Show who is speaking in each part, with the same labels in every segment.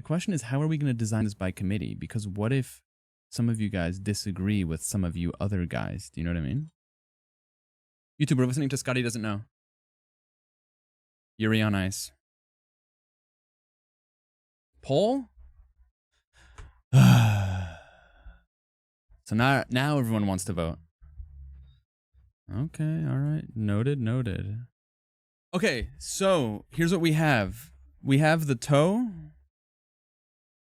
Speaker 1: The question is, how are we going to design this by committee? Because what if some of you guys disagree with some of you other guys? Do you know what I mean? YouTube, we're listening to Scotty Doesn't Know. Yuri on Ice. Poll? So now everyone wants to vote. Okay, all right. Noted, noted. Okay, so here's what we have. We have the toe.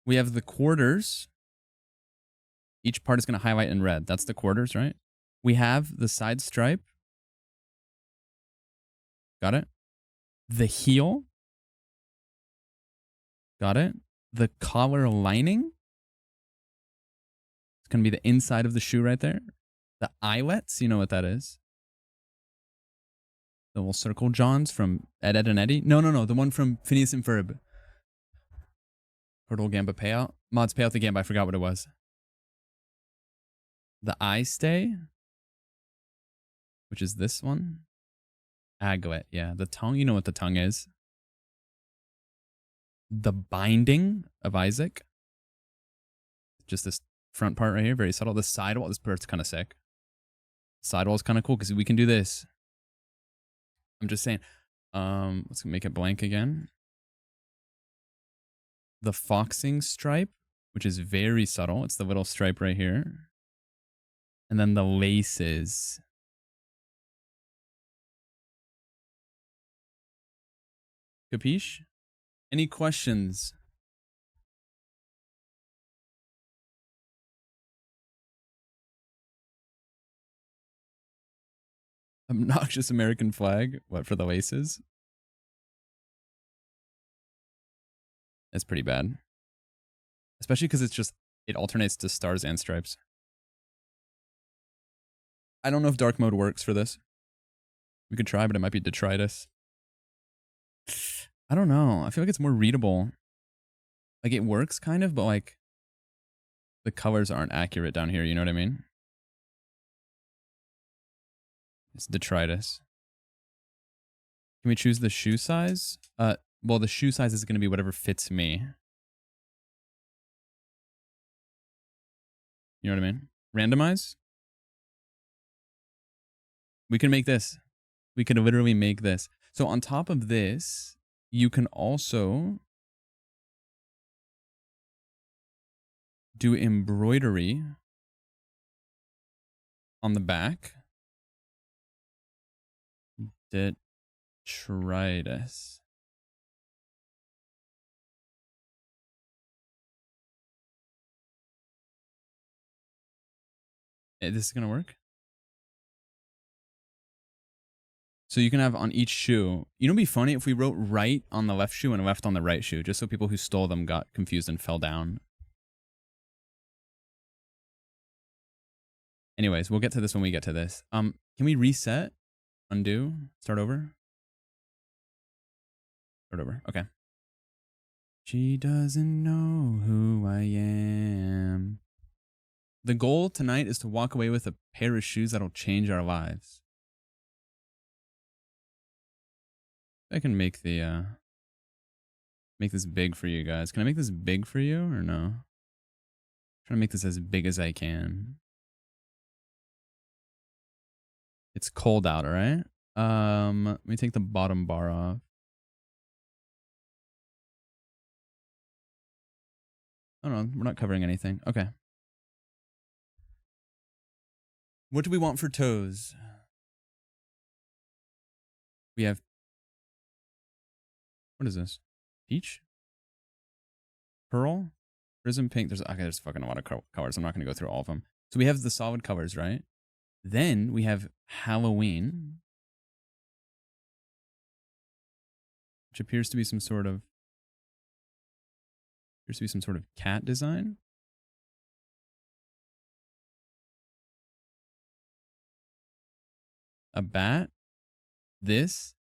Speaker 1: We have the quarters. Each part is going to highlight in red. That's the quarters, right? We have the side stripe. Got it? The heel. Got it? The collar lining. It's going to be the inside of the shoe right there. The eyelets, you know what that is. The little circle johns from Ed, Ed, and Eddie. No. The one from Phineas and Ferb. Hurdle Gamba payout. Mods pay out the Gamba. I forgot what it was. The eye stay. Which is this one. Aglet. Yeah. The tongue. You know what the tongue is. The binding of Isaac. Just this front part right here. Very subtle. The sidewall. This part's kind of sick. Sidewall is kind of cool because we can do this. I'm just saying. Let's make it blank again. The foxing stripe, which is very subtle. It's the little stripe right here. And then the laces. Capiche? Any questions? Obnoxious American flag. What, for the laces? That's pretty bad. Especially because it alternates to stars and stripes. I don't know if dark mode works for this. We could try, but it might be detritus. I don't know. I feel like it's more readable. Like it works kind of, but like the colors aren't accurate down here. You know what I mean? It's detritus. Can we choose the shoe size? Well, the shoe size is going to be whatever fits me. You know what I mean? Randomize? We can make this. We could literally make this. So on top of this, you can also do embroidery on the back. Detritus. This is going to work? So you can have on each shoe. You know, it'd be funny if we wrote right on the left shoe and left on the right shoe, just so people who stole them got confused and fell down. Anyways, we'll get to this when we get to this. Can we reset? Undo? Start over? Start over. Okay. She doesn't know who I am. The goal tonight is to walk away with a pair of shoes that'll change our lives. I can make the make this big for you guys. Can I make this big for you or no? I'm trying to make this as big as I can. It's cold out, all right? Let me take the bottom bar off. Oh no, we're not covering anything. Okay. What do we want for toes? We have... What is this? Peach? Pearl? Prism pink. There's fucking a lot of colors. I'm not going to go through all of them. So we have the solid colors, right? Then we have Halloween, which appears to be some sort of cat design. A bat. This.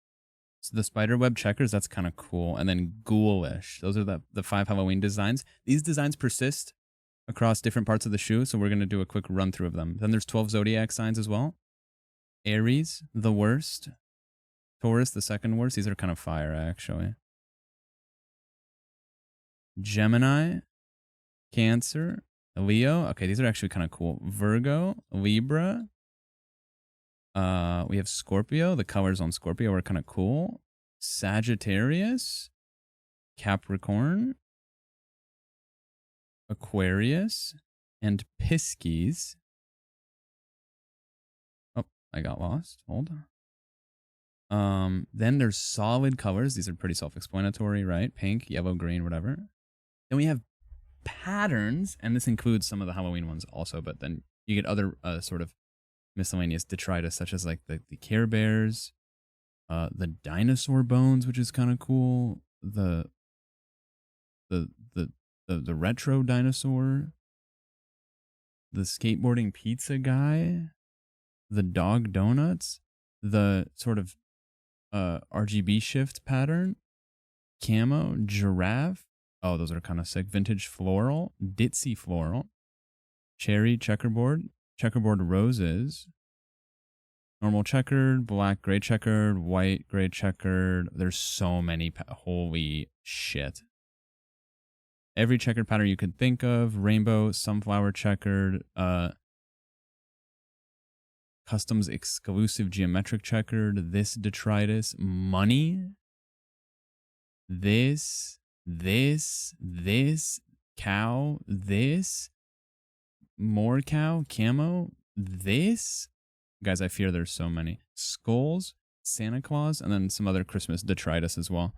Speaker 1: So the spiderweb checkers, that's kind of cool. And then ghoulish. Those are the 5 Halloween designs. These designs persist across different parts of the shoe, so we're going to do a quick run through of them. Then there's 12 zodiac signs as well. Aries, the worst. Taurus, the second worst. These are kind of fire, actually. Gemini, Cancer, Leo. Okay, these are actually kind of cool. Virgo, Libra. We have Scorpio. The colors on Scorpio are kind of cool. Sagittarius, Capricorn, Aquarius, and Pisces. Oh, I got lost. Hold on. Then there's solid colors. These are pretty self-explanatory, right? Pink, yellow, green, whatever. Then we have patterns, and this includes some of the Halloween ones also, but then you get other sort of miscellaneous detritus, such as like the Care Bears, the dinosaur bones, which is kind of cool. The retro dinosaur, the skateboarding pizza guy, the dog donuts, the sort of RGB shift pattern, camo, giraffe. Oh, those are kind of sick. Vintage floral, ditzy floral, cherry checkerboard roses, normal checkered, black gray checkered, white gray checkered. There's so many. Holy shit. Every checkered pattern you could think of. Rainbow, sunflower checkered, customs exclusive geometric checkered, this detritus, money, this, cow, this, more cow, camo, this. Guys, I fear there's so many. Skulls, Santa Claus, and then some other Christmas detritus as well.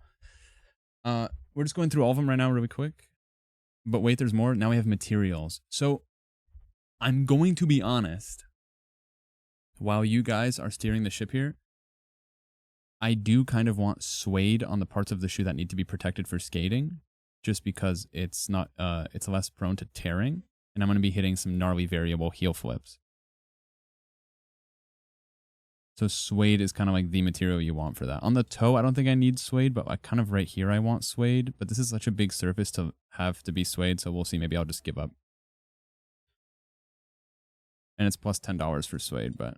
Speaker 1: We're just going through all of them right now really quick. But wait, there's more. Now we have materials. So I'm going to be honest. While you guys are steering the ship here, I do kind of want suede on the parts of the shoe that need to be protected for skating, just because it's not it's less prone to tearing, and I'm going to be hitting some gnarly variable heel flips. So suede is kind of like the material you want for that. On the toe, I don't think I need suede, but like kind of right here I want suede, but this is such a big surface to have to be suede, so we'll see. Maybe I'll just give up. And it's plus $10 for suede, but...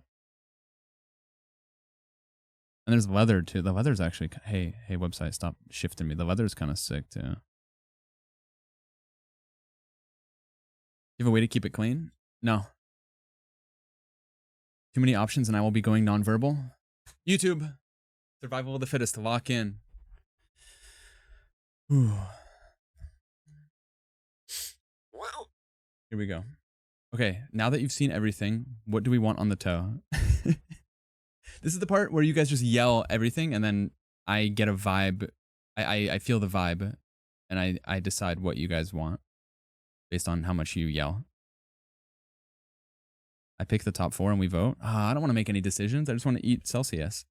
Speaker 1: And there's leather too. The leather's actually... Hey, website, stop shifting me. The leather's kind of sick too. You have a way to keep it clean? No. Too many options and I will be going nonverbal. YouTube. Survival of the fittest to lock in. Whew. Wow. Here we go. Okay, now that you've seen everything, what do we want on the toe? This is the part where you guys just yell everything and then I get a vibe. I feel the vibe and I decide what you guys want based on how much you yell. I pick the top 4 and we vote. I don't want to make any decisions. I just want to eat Celsius.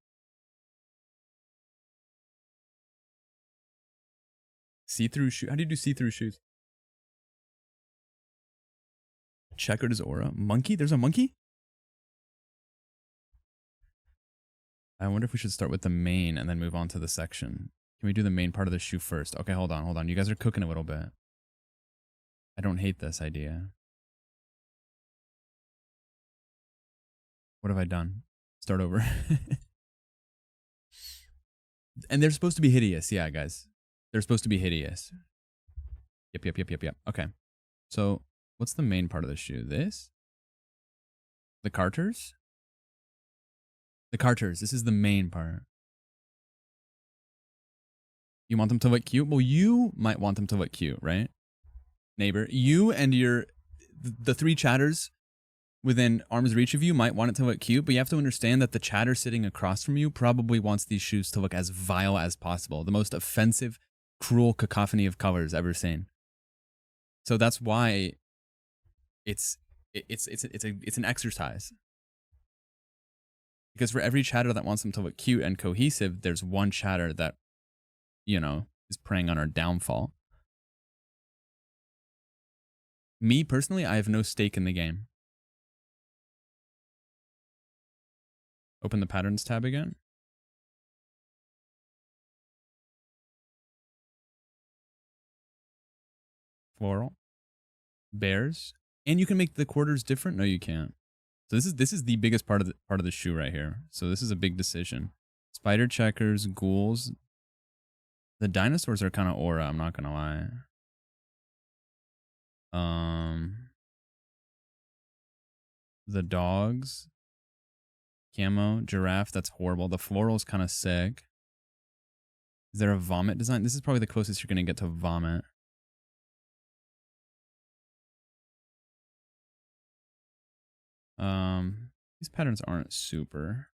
Speaker 1: See-through shoe. How do you do see-through shoes? Checkered is aura. Monkey? There's a monkey? I wonder if we should start with the main and then move on to the section. Can we do the main part of the shoe first? Okay, hold on. You guys are cooking a little bit. I don't hate this idea. What have I done? Start over. And they're supposed to be hideous. Yeah, guys. They're supposed to be hideous. Yep. Okay. So, what's the main part of the shoe? This? The Carters? The Carters. This is the main part. You want them to look cute? Well, you might want them to look cute, right? Neighbor. You and the 3 chatters within arm's reach of you might want it to look cute, but you have to understand that the chatter sitting across from you probably wants these shoes to look as vile as possible. The most offensive, cruel cacophony of colors ever seen. So that's why it's an exercise. Because for every chatter that wants them to look cute and cohesive, there's one chatter that, you know, is preying on our downfall. Me, personally, I have no stake in the game. Open the patterns tab again. Floral. Bears. And you can make the quarters different? No, you can't. So this is the biggest part of the shoe right here. So this is a big decision. Spider checkers, ghouls. The dinosaurs are kind of aura, I'm not gonna lie. Um, the dogs, camo, giraffe. That's horrible. The floral's kind of sick. Is there a vomit design? This is probably the closest you're gonna get to vomit. These patterns aren't super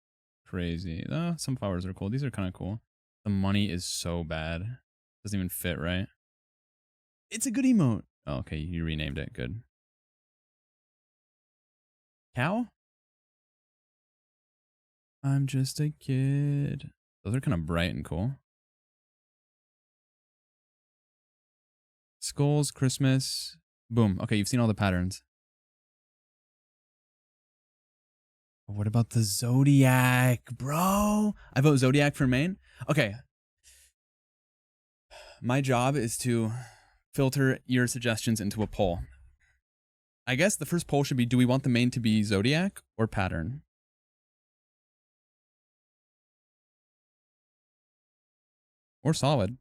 Speaker 1: crazy. Some flowers are cool. These are kind of cool. The money is so bad. Doesn't even fit right. It's a good emote. Oh, okay, you renamed it. Good. Cow? I'm just a kid. Those are kind of bright and cool. Skulls, Christmas. Boom. Okay, you've seen all the patterns. What about the Zodiac, bro? I vote Zodiac for main. Okay. My job is to filter your suggestions into a poll. I guess the first poll should be, do we want the main to be Zodiac or pattern? Or solid?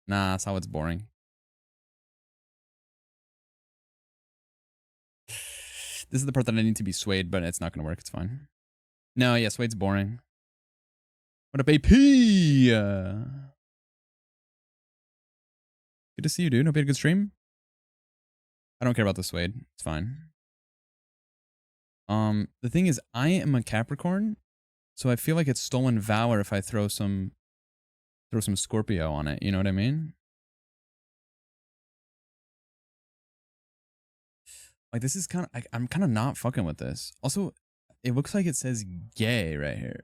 Speaker 1: Nah, solid's boring. This is the part that I need to be swayed, but it's not going to work. It's fine. No, yeah, swade's boring. What up, AP? Good to see you, dude. Hope you had a good stream. I don't care about the suede. It's fine. The thing is, I am a Capricorn, so I feel like it's stolen valor if I throw some Scorpio on it. You know what I mean? Like, this is kind of, I'm kind of not fucking with this. Also, it looks like it says gay right here.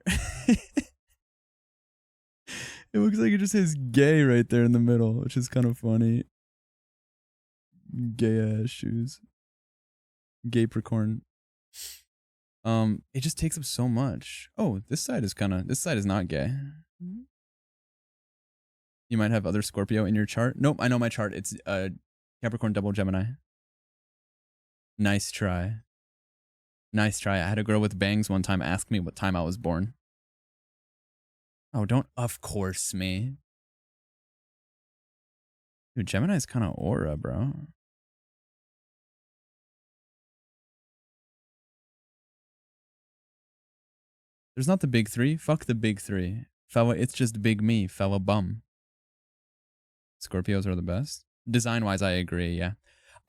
Speaker 1: It looks like it just says gay right there in the middle, which is kind of funny. Gay ass shoes. Gaypricorn. It just takes up so much. Oh, this side is not gay. You might have other Scorpio in your chart. Nope, I know my chart. It's Capricorn double Gemini. Nice try. Nice try. I had a girl with bangs one time ask me what time I was born. Oh, don't of course me. Dude, Gemini's kind of aura, bro. There's not the big three. Fuck the big three. Fella, it's just big me, fella bum. Scorpios are the best. Design-wise, I agree, yeah.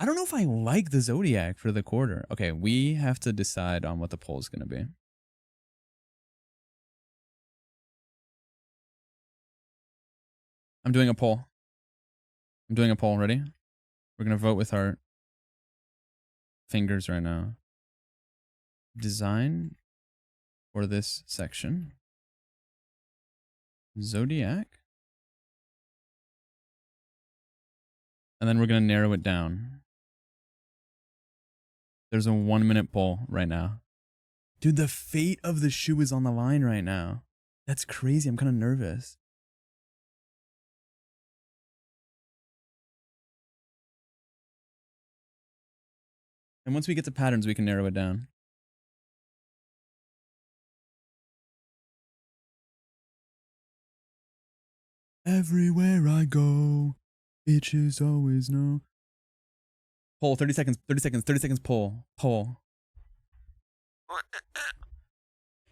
Speaker 1: I don't know if I like the Zodiac for the quarter. Okay, we have to decide on what the poll is going to be. I'm doing a poll. Ready? We're going to vote with our fingers right now. Design for this section. Zodiac. And then we're going to narrow it down. There's a 1 minute poll right now. Dude, the fate of the shoe is on the line right now. That's crazy. I'm kind of nervous. And once we get to patterns, we can narrow it down. Everywhere I go, bitches always know. Poll, 30 seconds, 30 seconds, poll.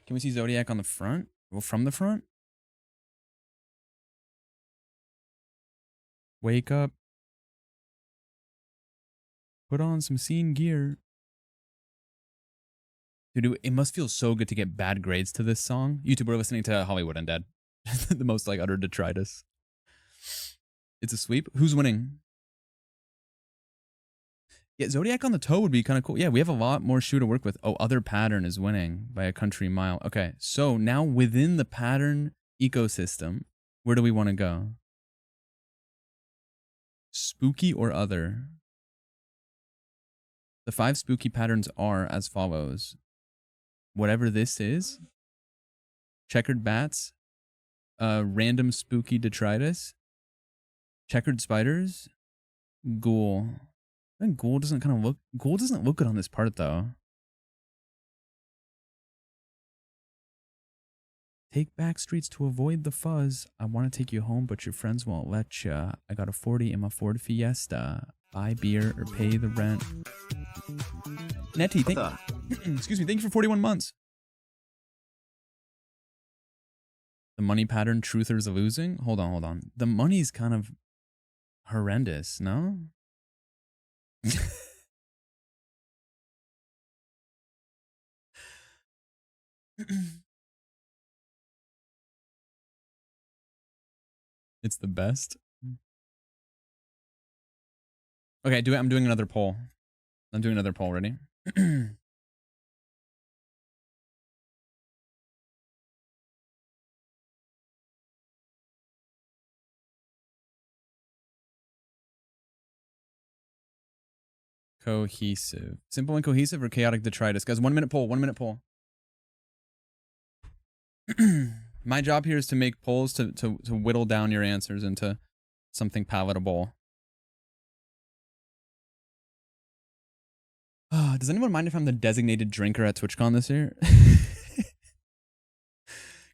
Speaker 1: Can we see Zodiac on the front? Well, from the front? Wake up. Put on some scene gear. Dude, it must feel so good to get bad grades to this song. YouTube, we're listening to Hollywood Undead. The most like utter detritus. It's a sweep. Who's winning? Yeah, Zodiac on the toe would be kind of cool. Yeah, we have a lot more shoe to work with. Oh, other pattern is winning by a country mile. Okay, so now within the pattern ecosystem, where do we want to go? Spooky or other? The 5 spooky patterns are as follows. Whatever this is. Checkered bats. Random spooky detritus. Checkered spiders. Ghoul. I think ghoul doesn't look good on this part though. Take back streets to avoid the fuzz. I want to take you home, but your friends won't let ya. I got a 40 in my Ford Fiesta. Buy beer or pay the rent. Nettie, excuse me, thank you for 41 months. The money pattern truthers are losing? Hold on. The money's kind of horrendous, no? It's the best. Okay, I'm doing another poll. I'm doing another poll. Ready? Cohesive. Simple and cohesive or chaotic detritus? Guys, 1 minute poll. 1 minute poll. My job here is to make polls to whittle down your answers into something palatable. Does anyone mind if I'm the designated drinker at TwitchCon this year?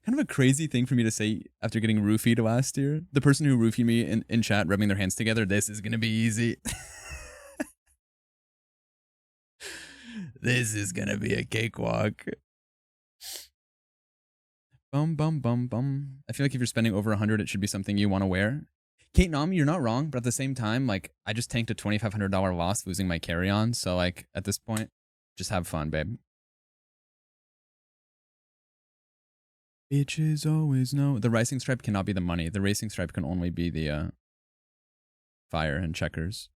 Speaker 1: Kind of a crazy thing for me to say after getting roofied last year. The person who roofied me in chat rubbing their hands together, this is gonna be easy. This is gonna be a cakewalk. Bum, bum, bum, bum. I feel like if you're spending over 100, it should be something you want to wear. Kate Nam, you're not wrong, but at the same time, like, I just tanked a $2,500 loss losing my carry-on, so, like, at this point, just have fun, babe. Bitches always know. The racing stripe cannot be the money. The racing stripe can only be the, fire and checkers.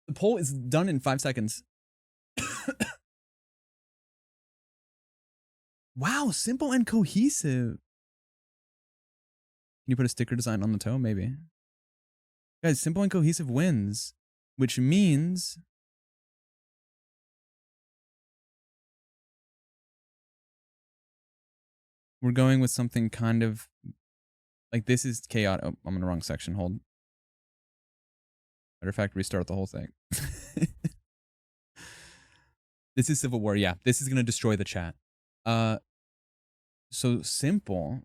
Speaker 1: The poll is done in 5 seconds. Wow, simple and cohesive. Can you put a sticker design on the toe? Maybe. Guys, simple and cohesive wins, which means we're going with something kind of like this is chaotic. Oh, I'm in the wrong section. Hold. Matter of fact, restart the whole thing. This is Civil War. Yeah, this is going to destroy the chat. So simple.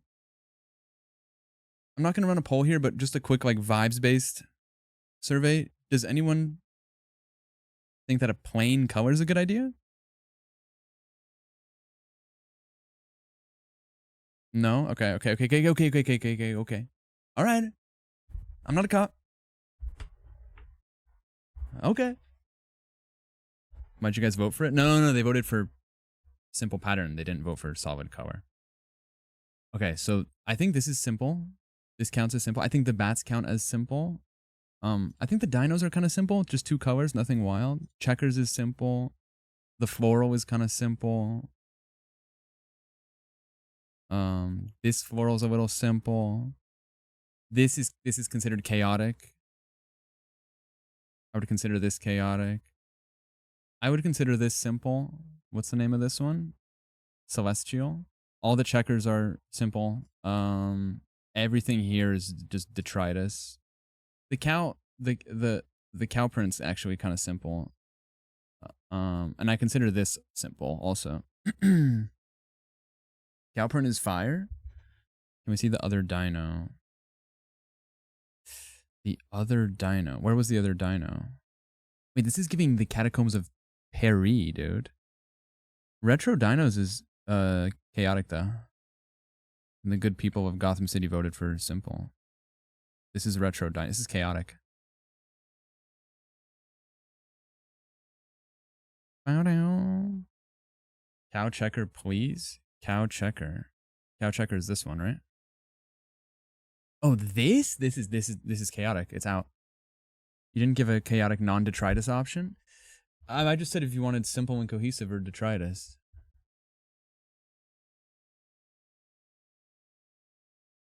Speaker 1: I'm not going to run a poll here, but just a quick like vibes-based survey. Does anyone think that a plain color is a good idea? No? Okay. All right. I'm not a cop. Okay. Why'd you guys vote for it? No, they voted for simple pattern. They didn't vote for solid color. Okay, so I think this is simple. This counts as simple. I think the bats count as simple. I think the dinos are kind of simple, just 2 colors, nothing wild. Checkers is simple. The floral is kind of simple. This floral's a little simple. This is considered chaotic. I would consider this chaotic. I would consider this simple. What's the name of this one? Celestial. All the checkers are simple. Everything here is just detritus. The cow print's actually kind of simple. And I consider this simple also. Cow print is fire. Can we see the other dino? The other dino. Where was the other dino? Wait, this is giving the catacombs of Paris, dude. Retro dinos is chaotic though. And the good people of Gotham City voted for simple. This is retro dino. This is chaotic. Cow checker, please. Cow checker. Cow checker is this one, right? Oh, this is chaotic. It's out. You didn't give a chaotic non-detritus option. I just said if you wanted simple and cohesive or detritus.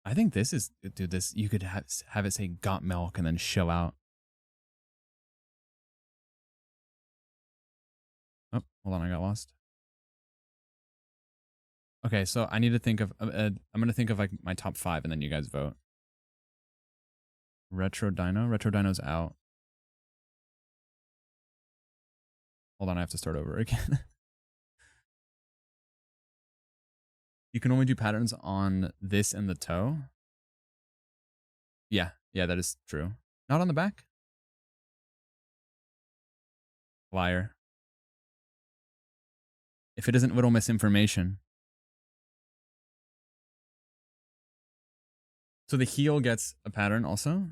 Speaker 1: I think this is, dude, this, you could have it say got milk and then show out. Oh, hold on, I got lost. Okay, so I need to think of, I'm going to think of like my top 5 and then you guys vote. Retro Dino? Retro Dino's out. Hold on, I have to start over again. You can only do patterns on this and the toe. Yeah, that is true. Not on the back. Liar. If it isn't little misinformation. So the heel gets a pattern also.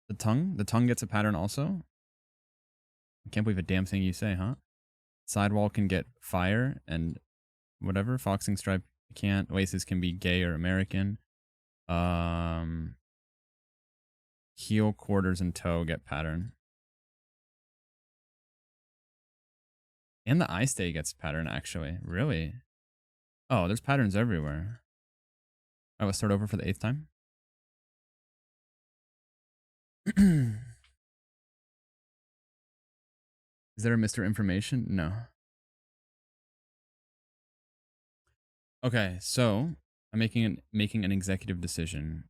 Speaker 1: The tongue gets a pattern also. I can't believe a damn thing you say, huh? Sidewall can get fire and whatever. Foxing stripe can't. Laces can be gay or American. Heel, quarters, and toe get pattern. And the eye stay gets pattern, actually. Really? Oh, there's patterns everywhere. I will start over for the 8th time. Is there a Mr. Information? No. Okay, so I'm making an executive decision.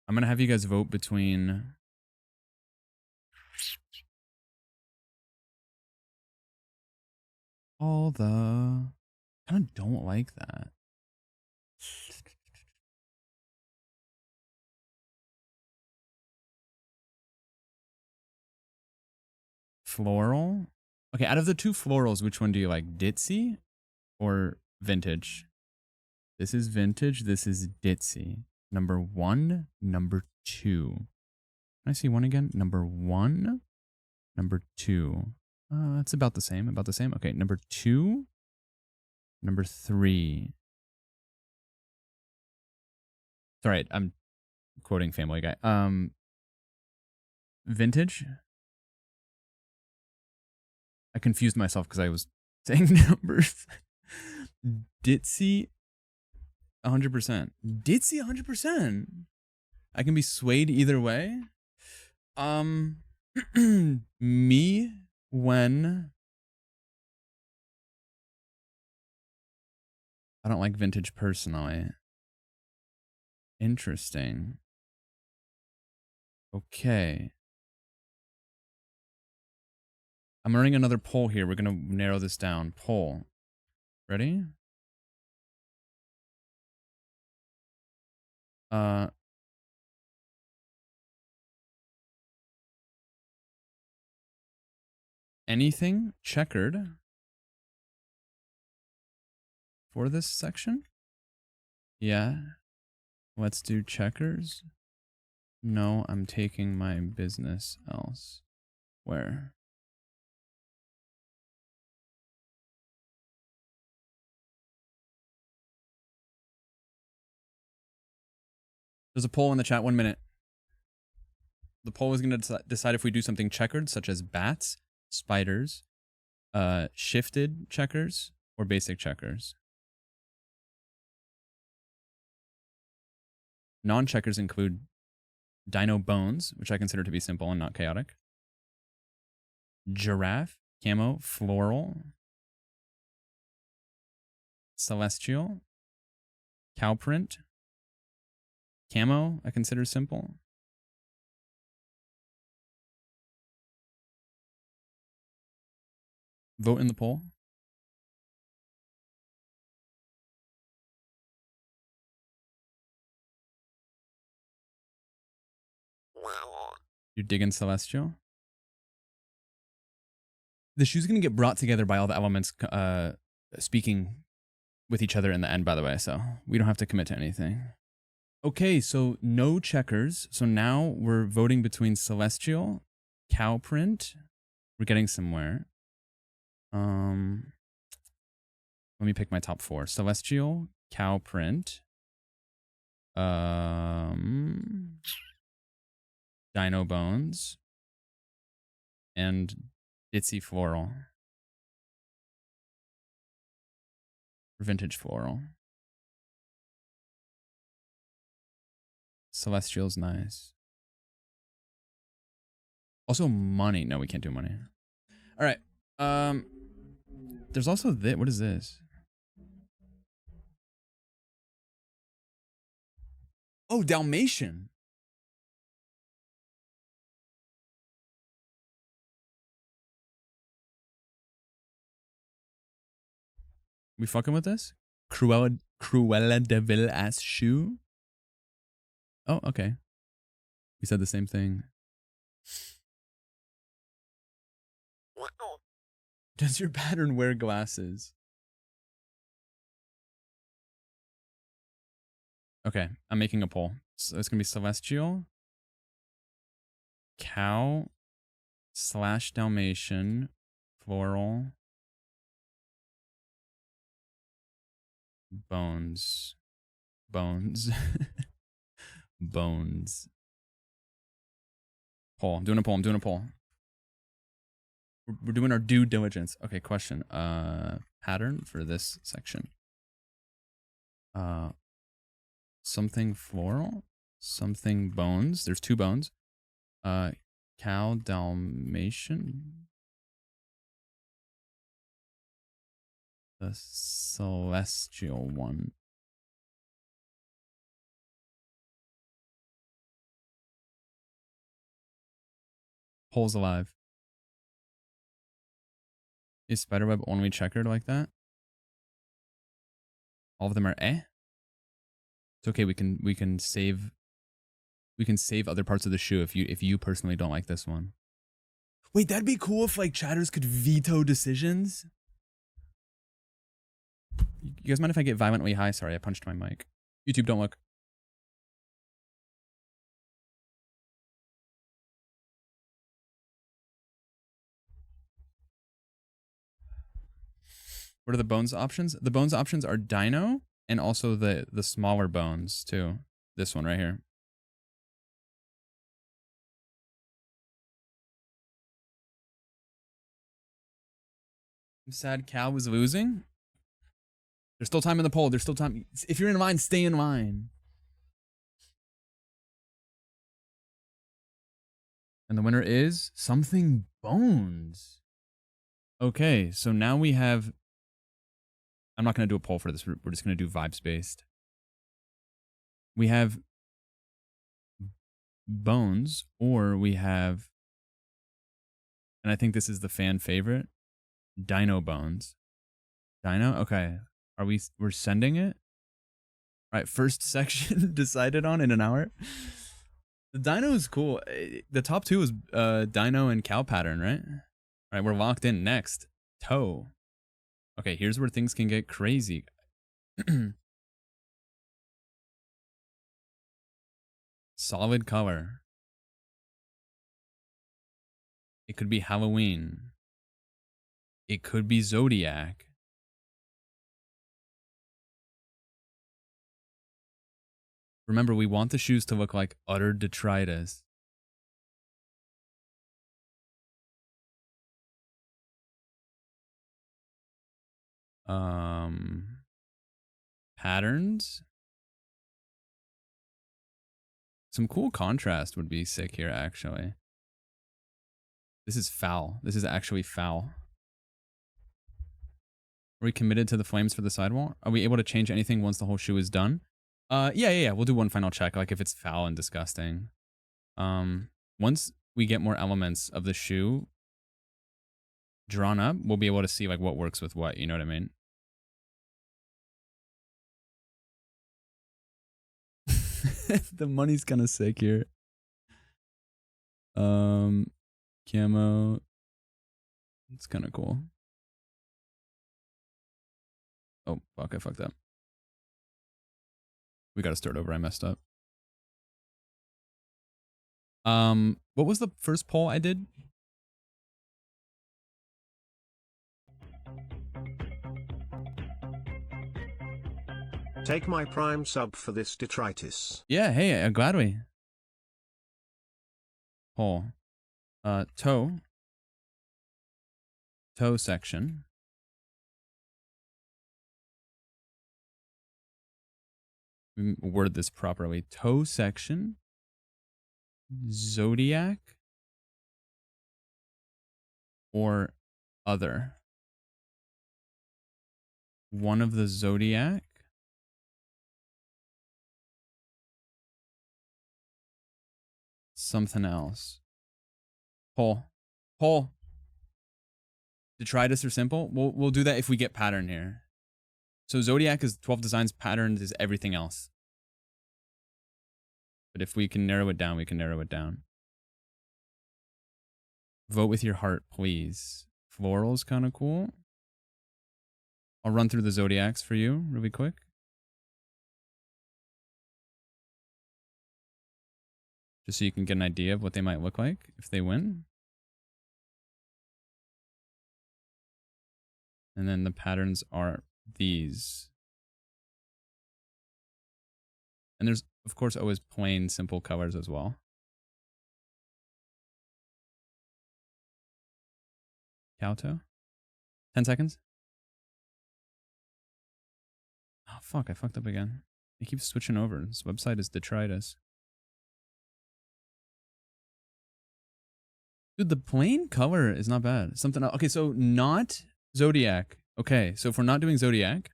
Speaker 1: I'm gonna have you guys vote between all the. I kind of don't like that. Floral. Okay, out of the 2 florals, which one do you like? Ditzy or vintage? This is vintage. This is ditzy. Number 1, number 2. Can I see one again? Number 1, number 2. It's about the same. About the same. Okay, number 2, number 3. It's all right. I'm quoting Family Guy. Vintage. I confused myself because I was saying numbers. Ditzy, 100%. Ditzy, 100%. I can be swayed either way. Me when I don't like vintage personally. Interesting. Okay. I'm running another poll here. We're going to narrow this down. Poll. Ready? Anything checkered for this section? Yeah. Let's do checkers. No, I'm taking my business elsewhere. There's a poll in the chat. 1 minute. The poll is going to decide if we do something checkered, such as bats, spiders, shifted checkers, or basic checkers. Non-checkers include dino bones, which I consider to be simple and not chaotic. Giraffe, camo, floral, celestial, cow print, camo, I consider simple. Vote in the poll. You're digging celestial? The shoe's going to get brought together by all the elements speaking with each other in the end, by the way, so we don't have to commit to anything. Okay, so no checkers. So now we're voting between celestial, cow print. We're getting somewhere. Let me pick my top 4. Celestial, cow print, dino bones, and Itsy floral. Vintage floral. Celestial's nice. Also money. No, we can't do money. All right. There's also this. What is this? Oh, Dalmatian. We fucking with this? Cruella de Vil ass shoe. Oh, okay. We said the same thing. Does your pattern wear glasses? Okay, I'm making a poll. So it's gonna be celestial, cow / Dalmatian, floral, bones, bones, bones. Poll. I'm doing a poll. I'm doing a poll. We're doing our due diligence. Okay, question. Pattern for this section. Something floral, something bones. There's 2 bones. Cow Dalmatian. The celestial one. Poll's alive. Is spiderweb only checkered like that? All of them are eh? It's okay. We can save other parts of the shoe if you personally don't like this one. Wait, that'd be cool if like chatters could veto decisions. You guys mind if I get violently high? Sorry, I punched my mic. YouTube, don't look. What are the bones options? The bones options are dino and also the smaller bones too. This one right here. I'm sad Cal was losing. There's still time in the poll. There's still time. If you're in line, stay in line. And the winner is something bones. Okay, so now we have. I'm not going to do a poll for this. We're just going to do vibes based. We have bones, or we have, and I think this is the fan favorite, dino bones. Dino? Okay. We're sending it? All right, first section decided on in an hour. The dino is cool. The top 2 is dino and cow pattern, right? All right, we're locked in. Next, toe. Okay, here's where things can get crazy. Solid color. It could be Halloween. It could be Zodiac. Remember, we want the shoes to look like utter detritus. Patterns. Some cool contrast would be sick here, actually. This is foul. This is actually foul. Are we committed to the flames for the sidewall? Are we able to change anything once the whole shoe is done? Yeah. We'll do one final check, like if it's foul and disgusting. Once we get more elements of the shoe drawn up, we'll be able to see like what works with what, you know what I mean? The money's kind of sick here. Camo. It's kind of cool. Oh, fuck, I fucked up. We got to start over. I messed up. What was the first poll I did?
Speaker 2: Take my prime sub for this detritus.
Speaker 1: Yeah, hey, gladly. Poll. Toe section. Word this properly. Toe section. Zodiac. Or other. One of the Zodiac. Something else. Poll. Detritus or simple? We'll do that if we get pattern here. So Zodiac is 12 designs, patterns is everything else. But if we can narrow it down, we can narrow it down. Vote with your heart, please. Floral's kind of cool. I'll run through the Zodiacs for you really quick. Just so you can get an idea of what they might look like if they win. And then the patterns are these. And there's, of course, always plain, simple colors as well. Kowtow. 10 seconds. Oh, fuck. I fucked up again. It keeps switching over. This website is detritus. Dude, the plain color is not bad. Something else. Okay, so not Zodiac. Okay, so if we're not doing Zodiac,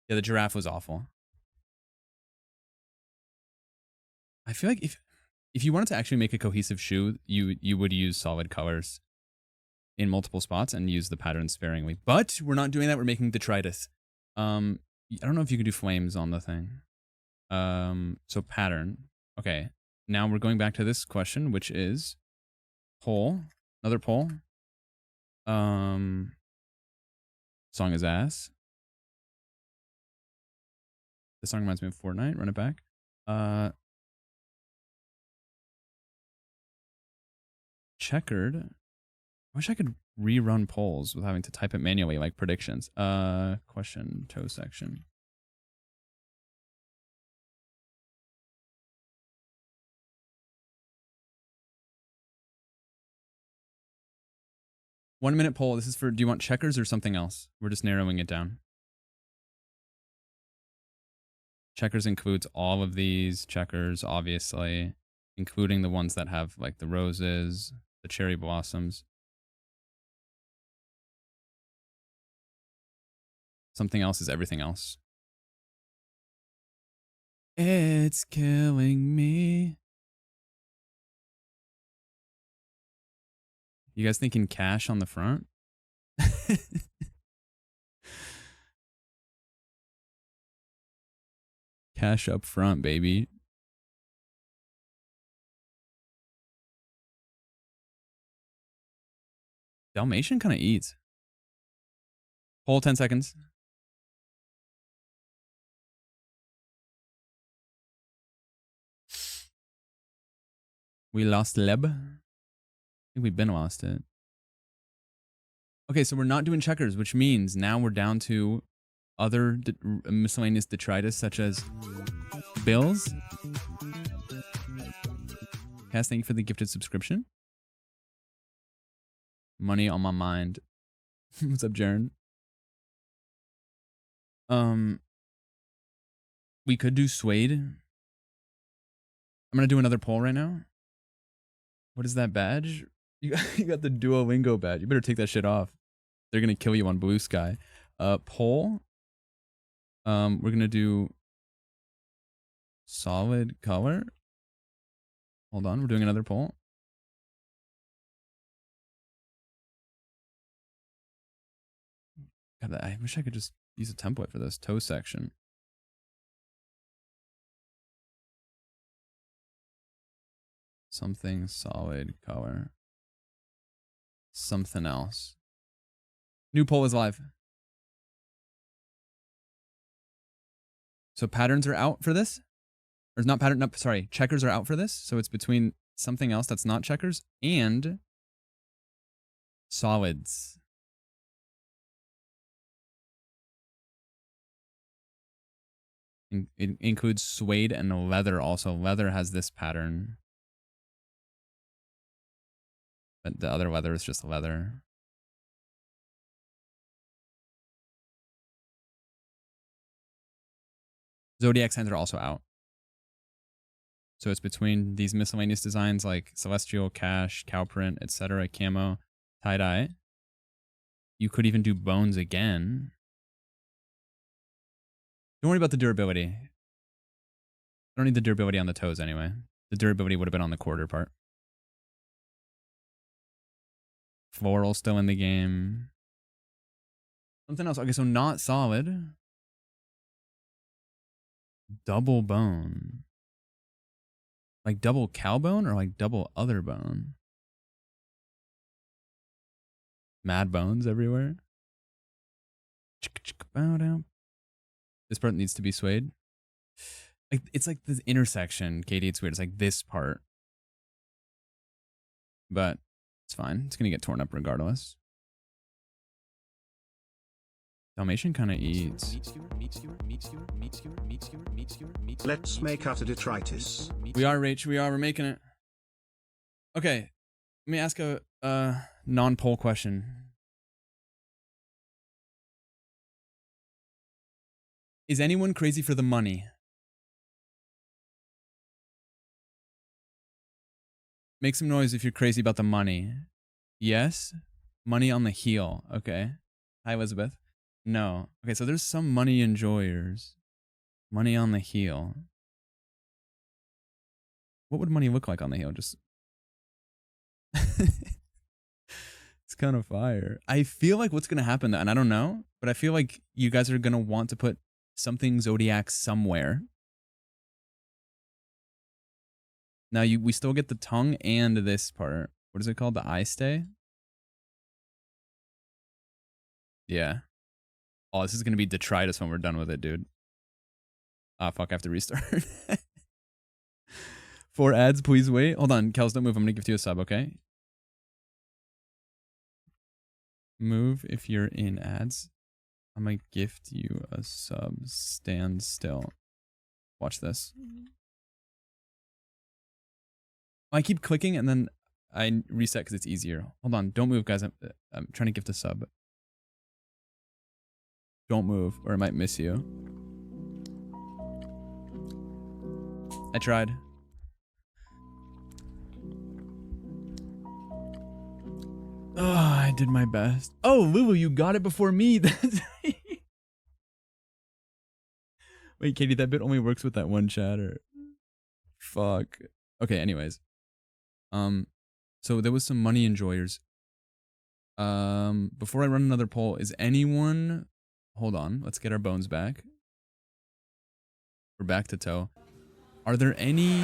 Speaker 1: yeah, the giraffe was awful. I feel like if you wanted to actually make a cohesive shoe, you would use solid colors in multiple spots and use the pattern sparingly. But we're not doing that. We're making detritus. I don't know if you could do flames on the thing. So pattern. Okay, now we're going back to this question, which is poll. Another poll. Song is ass. This song reminds me of Fortnite. Run it back. Checkered. I wish I could rerun polls with having to type it manually, like predictions. Question, toe section. One minute poll. This is for, do you want checkers or something else? We're just narrowing it down. Checkers includes all of these checkers, obviously, including the ones that have like the roses, the cherry blossoms. Something else is everything else. It's killing me. You guys thinking cash on the front? Cash up front, baby. Dalmatian kind of eats. Hold 10 seconds. We lost Leb. I think we've been lost it. Okay, so we're not doing checkers, which means now we're down to other miscellaneous detritus, such as bills. Cass, thank you for the gifted subscription. Money on my mind. What's up, Jaren? We could do suede. I'm gonna do another poll right now. What is that badge? You got the Duolingo badge. You better take that shit off. They're gonna kill you on Blue Sky. Poll. We're gonna do solid color. Hold on, we're doing another poll. God, I wish I could just use a template for this toe section. Something solid color. Something else. New poll is live. So patterns are out for this? Or not pattern, no, sorry, checkers are out for this. So it's between something else that's not checkers and solids. It includes suede and leather also. Leather has this pattern. But the other leather is just leather. Zodiac signs are also out. So it's between these miscellaneous designs like celestial, cash, cow print, etc., camo, tie-dye. You could even do bones again. Don't worry about the durability. I don't need the durability on the toes anyway. The durability would have been on the quarter part. Floral still in the game. Something else. Okay, so not solid. Double bone. Like double cow bone or like double other bone? Mad bones everywhere. This part needs to be swayed. Like it's like this intersection, Katie. It's weird. It's like this part, but it's fine. It's gonna get torn up regardless. Dalmatian kind of eats.
Speaker 2: Let's make out a detritus.
Speaker 1: We are, Rach. We are. We're making it. Okay. Let me ask a non-poll question. Is anyone crazy for the money? Make some noise if you're crazy about the money. Yes? Money on the heel. Okay. Hi, Elizabeth. No. Okay, so there's some money enjoyers. Money on the heel. What would money look like on the heel? Just... It's kind of fire. I feel like what's going to happen, and I don't know, but I feel like you guys are going to want to put something Zodiac somewhere. Now we still get the tongue and this part. What is it called? The eye stay? Yeah. Oh, this is going to be detritus when we're done with it, dude. Ah, fuck, I have to restart. 4 ads, please wait. Hold on, Kels, don't move. I'm going to give you a sub, okay? Move if you're in ads. I'm going to gift you a sub. Stand still. Watch this. I keep clicking and then I reset because it's easier. Hold on. Don't move, guys. I'm trying to gift a sub. Don't move or I might miss you. I tried. Oh, I did my best. Oh, Lulu, you got it before me. Wait, Katie, that bit only works with that one chatter. Fuck. Okay, anyways. So there was some money enjoyers. Before I run another poll, is anyone... Hold on, let's get our bones back. We're back to toe. Are there any...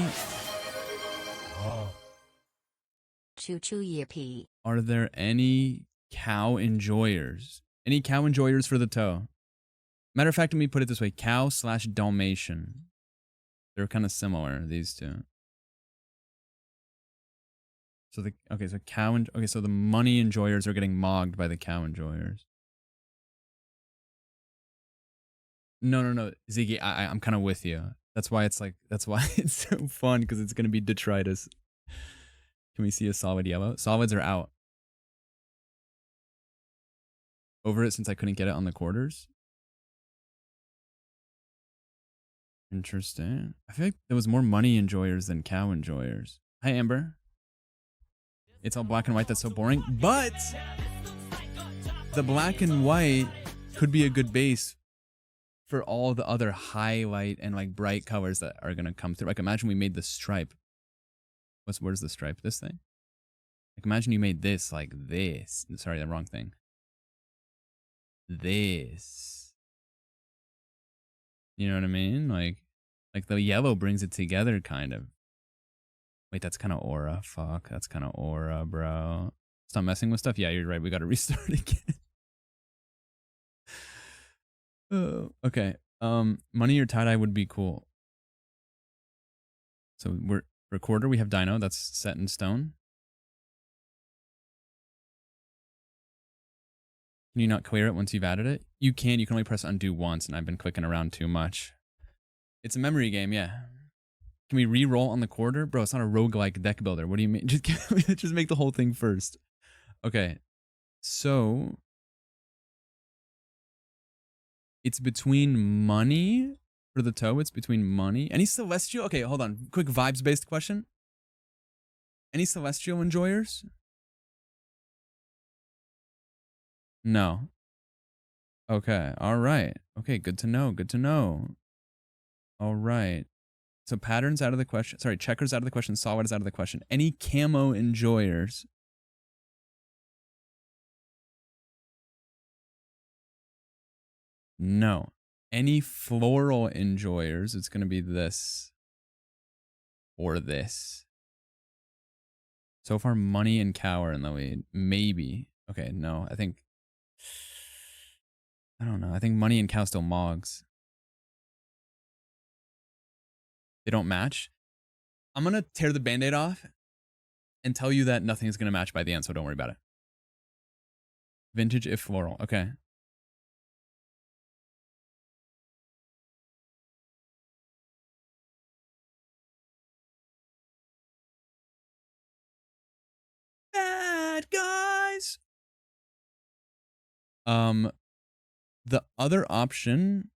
Speaker 3: Choo-choo yippee.
Speaker 1: Are there any cow enjoyers? Any cow enjoyers for the toe? Matter of fact, let me put it this way. Cow / Dalmatian. They're kind of similar, these two. So the... Okay, so cow... Okay, so the money enjoyers are getting mogged by the cow enjoyers. No, Ziggy, I'm kind of with you. That's why it's like... That's why it's so fun, because it's going to be detritus. Can we see a solid yellow? Solids are out. Over it since I couldn't get it on the quarters. Interesting. I feel like there was more money enjoyers than cow enjoyers. Hi, Amber. It's all black and white. That's so boring. But the black and white could be a good base for all the other highlight and like bright colors that are going to come through. Like imagine we made the stripe. Where's the stripe? This thing? Like imagine you made this like this. Sorry, the wrong thing. This. You know what I mean? Like the yellow brings it together kind of. Wait, that's kind of aura. Fuck, that's kind of aura, bro. Stop messing with stuff. Yeah, you're right. We got to restart again. Okay. Money or tie-dye would be cool. So we're recorder. We have Dino. That's set in stone. Can you not clear it once you've added it? You can. You can only press undo once, and I've been clicking around too much. It's a memory game, yeah. Can we re-roll on the quarter? Bro, it's not a roguelike deck builder. What do you mean? Just make the whole thing first. Okay. So... It's between money for the toe. It's between money. Any celestial? Okay, hold on. Quick vibes-based question. Any celestial enjoyers? No. Okay. All right. Okay. Good to know. Good to know. All right. So patterns out of the question. Sorry, checkers out of the question. Solid is out of the question. Any camo enjoyers? No. Any floral enjoyers, it's going to be this or this. So far, money and cow are in the lead. Maybe. Okay, no. I don't know. I think money and cow still mogs. They don't match. I'm going to tear the band-aid off and tell you that nothing is going to match by the end, so don't worry about it. Vintage if floral. Okay. Bad guys. The other option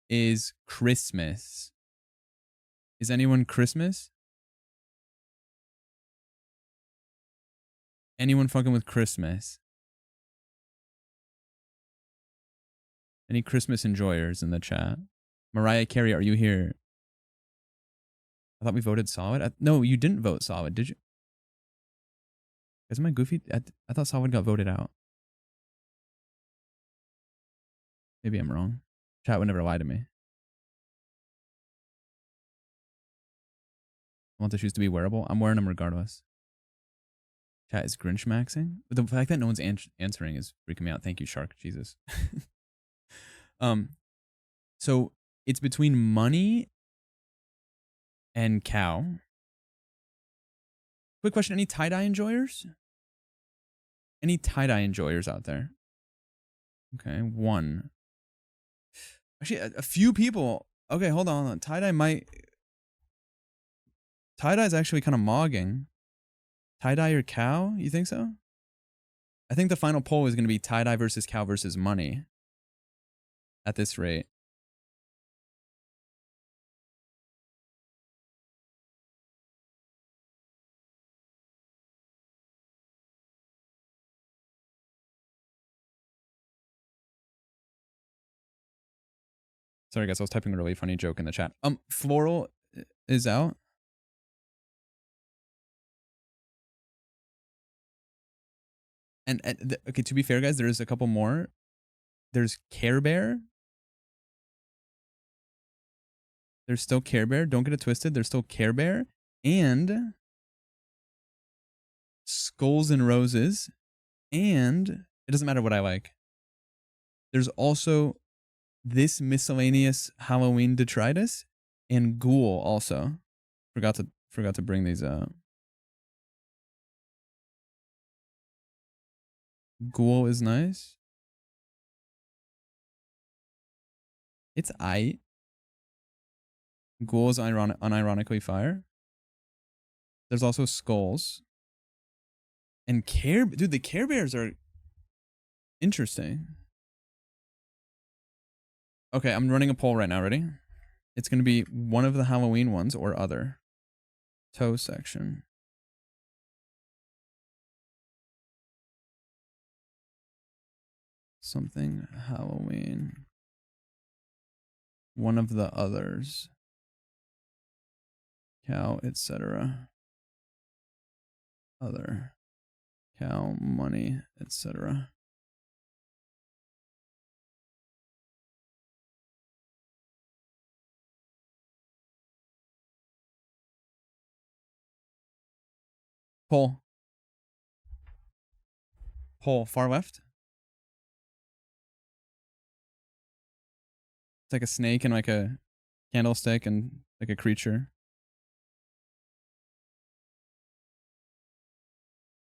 Speaker 1: is Christmas. Is anyone Christmas? Anyone fucking with Christmas? Any Christmas enjoyers in the chat? Mariah Carey, are you here? I thought we voted solid. No, you didn't vote solid, did you? Is my goofy? I thought solid got voted out. Maybe I'm wrong. Chat would never lie to me. I want the shoes to be wearable. I'm wearing them regardless. Chat is Grinch maxing. But the fact that no one's answering is freaking me out. Thank you, Shark. Jesus. So it's between money and cow. Quick question: any tie-dye enjoyers? Any tie-dye enjoyers out there? Okay, one. Actually, a few people. Okay, hold on. Tie-dye might. Tie-dye is actually kind of mogging. Tie-dye or cow? You think so? I think the final poll is going to be tie-dye versus cow versus money. At this rate. Sorry, guys. I was typing a really funny joke in the chat. Floral is out. And okay, to be fair, guys, there's a couple more. There's Care Bear. There's still Care Bear. Don't get it twisted. There's still Care Bear. And Skulls and Roses. And it doesn't matter what I like. There's also this miscellaneous Halloween detritus and Ghoul also. Forgot to bring these up. Ghoul is nice. It's aight. Ghoul is unironically fire. There's also Skulls. And dude, the Care Bears are interesting. Okay, I'm running a poll right now. Ready? It's going to be one of the Halloween ones or other. Toe section. Something Halloween. One of the others. Cow, etc. Other. Cow, money, etc. Poll. Poll, far left. It's like a snake and like a candlestick and like a creature.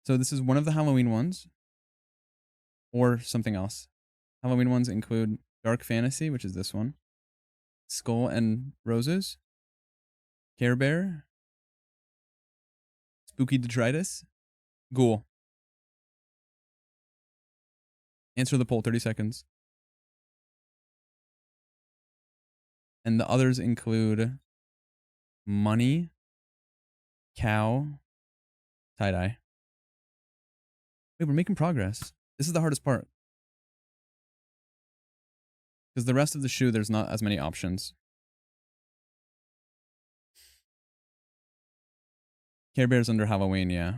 Speaker 1: So this is one of the Halloween ones or something else. Halloween ones include Dark Fantasy, which is this one. Skull and Roses. Care Bear. Spooky Detritus. Ghoul. Answer the poll, 30 seconds. And the others include money, cow, tie-dye. Wait, we're making progress. This is the hardest part. Because the rest of the shoe, there's not as many options. Care Bear's under Halloween, yeah.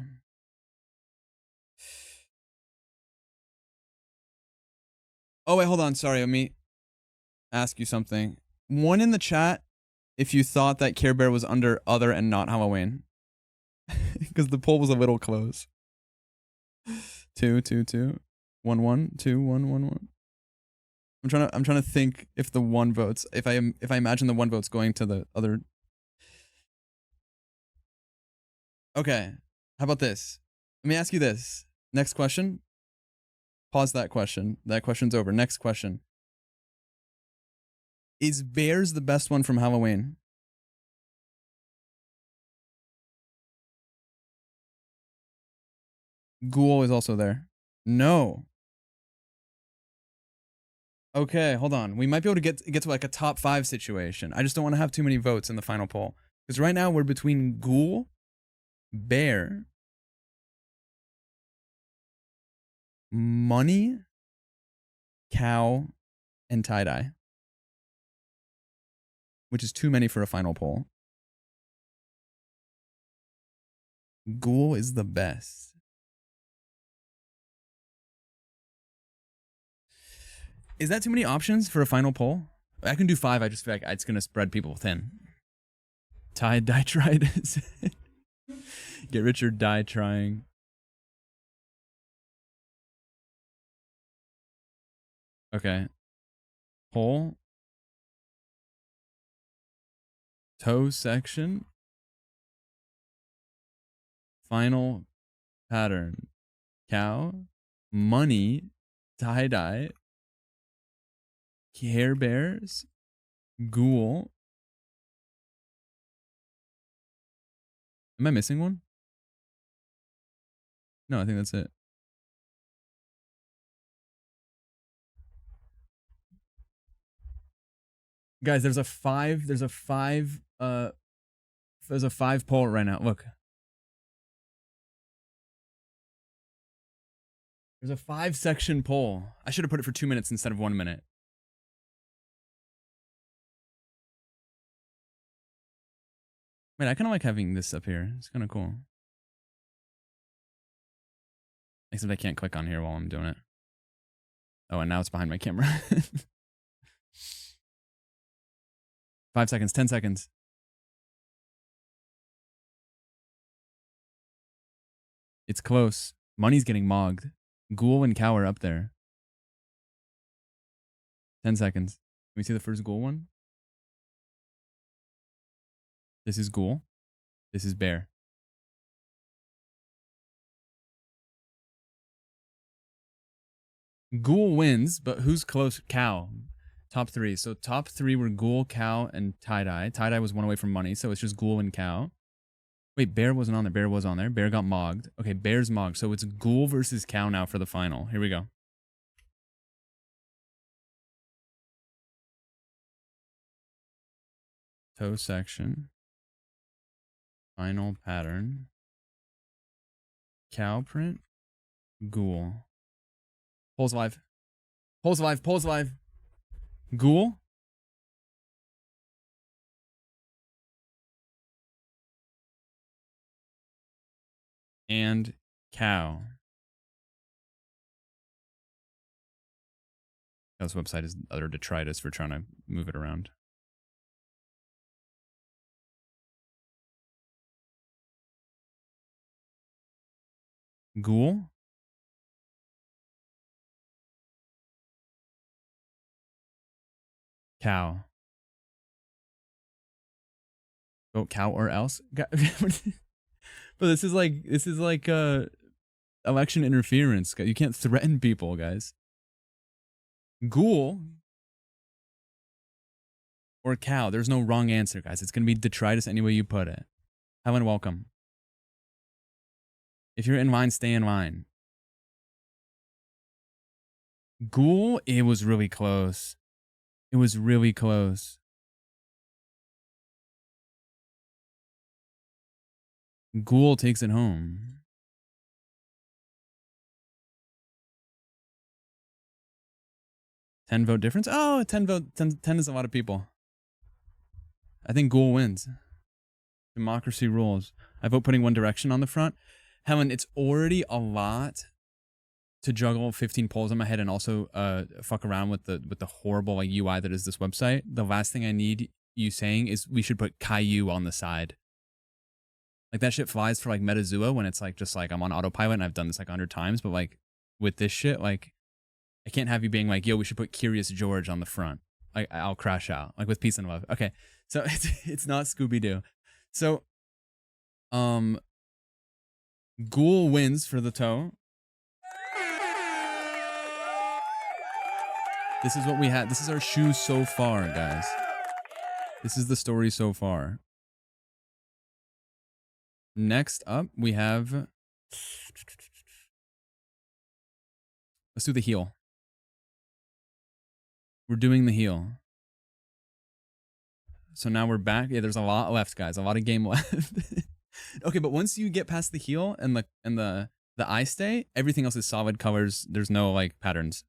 Speaker 1: Oh, wait, hold on. Sorry. Let me ask you something. One in the chat if you thought that Care Bear was under other and not Halloween. Because the poll was a little close. 2, 2, 2. 1, 1, 2, 1, 1, 1. I'm trying to think if the one votes, if I imagine the one votes going to the other. Okay. How about this? Let me ask you this. Next question. Pause that question. That question's over. Next question. Is Bears the best one from Halloween? Ghoul is also there. No. Okay, hold on. We might be able to get to like a top 5 situation. I just don't want to have too many votes in the final poll. Because right now we're between Ghoul, Bear, Money, Cow, and Tie-Dye. Which is too many for a final poll. Ghoul is the best. Is that too many options for a final poll? I can do 5. I just feel like it's going to spread people thin. Die tried. Get rich or die trying. Okay. Poll. Toe section. Final pattern. Cow. Money. Tie-dye. Care Bears. Ghoul. Am I missing one? No, I think that's it. Guys, there's a 5 poll right now. Look. There's a 5 section poll. I should have put it for 2 minutes instead of 1 minute. Wait, I kind of like having this up here. It's kind of cool. Except I can't click on here while I'm doing it. Oh, and now it's behind my camera. 5 seconds, 10 seconds. It's close. Money's getting mogged. Ghoul and Cow are up there. 10 seconds. Can we see the first Ghoul one? This is Ghoul. This is Bear. Ghoul wins, but who's close? Cow. Top 3. So top 3 were Ghoul, Cow, and Tie-Dye. Tie-Dye was 1 away from Money, so it's just Ghoul and Cow. Wait, Bear wasn't on there. Bear was on there. Bear got mogged. Okay, Bear's mogged. So it's Ghoul versus Cow now for the final. Here we go. Toe section. Final pattern. Cow print. Ghoul. Polls live. Polls live. Polls live. Ghoul. And Cow. Cow's website is other detritus for trying to move it around. Ghoul. Cow. Vote Cow or else. But this is like election interference. You can't threaten people, guys. Ghoul or Cow. There's no wrong answer, guys. It's gonna be detritus any way you put it. Helen, welcome. If you're in line, stay in line. Ghoul, it was really close. It was really close. Ghoul takes it home. $10 vote difference? Oh, 10 is a lot of people. I think Ghoul wins. Democracy rules. I vote putting One Direction on the front. Helen, it's already a lot to juggle 15 polls in my head and also fuck around with the horrible like UI that is this website, the last thing I need you saying is we should put Caillou on the side. Like that shit flies for like Metazua when it's like just like I'm on autopilot and I've done this like 100 times, but like with this shit, like I can't have you being like, yo, we should put Curious George on the front. Like I'll crash out. Like with peace and love. Okay. So it's not Scooby-Doo. So Ghoul wins for the toe. This is what we had. This is our shoe so far, guys. This is the story so far. Next up, we have... Let's do the heel. We're doing the heel. So now we're back. Yeah, there's a lot left, guys. A lot of game left. Okay, but once you get past the heel and the eye stay, everything else is solid colors. There's no like patterns.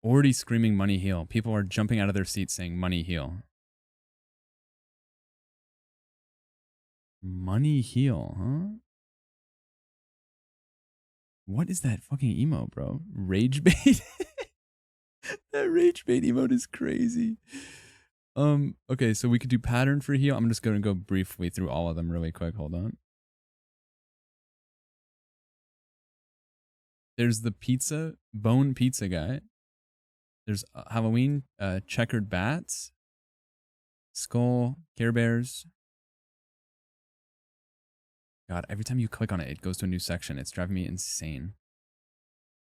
Speaker 1: Already screaming money heel. People are jumping out of their seats saying money heel. Money heel, huh? What is that fucking emo, bro? Rage bait? That rage bait emote is crazy. Okay, so we could do pattern for heel. I'm just gonna go briefly through all of them really quick. Hold on. There's the pizza, bone pizza guy. There's Halloween, checkered bats, skull, Care Bears. God, every time you click on it, it goes to a new section. It's driving me insane.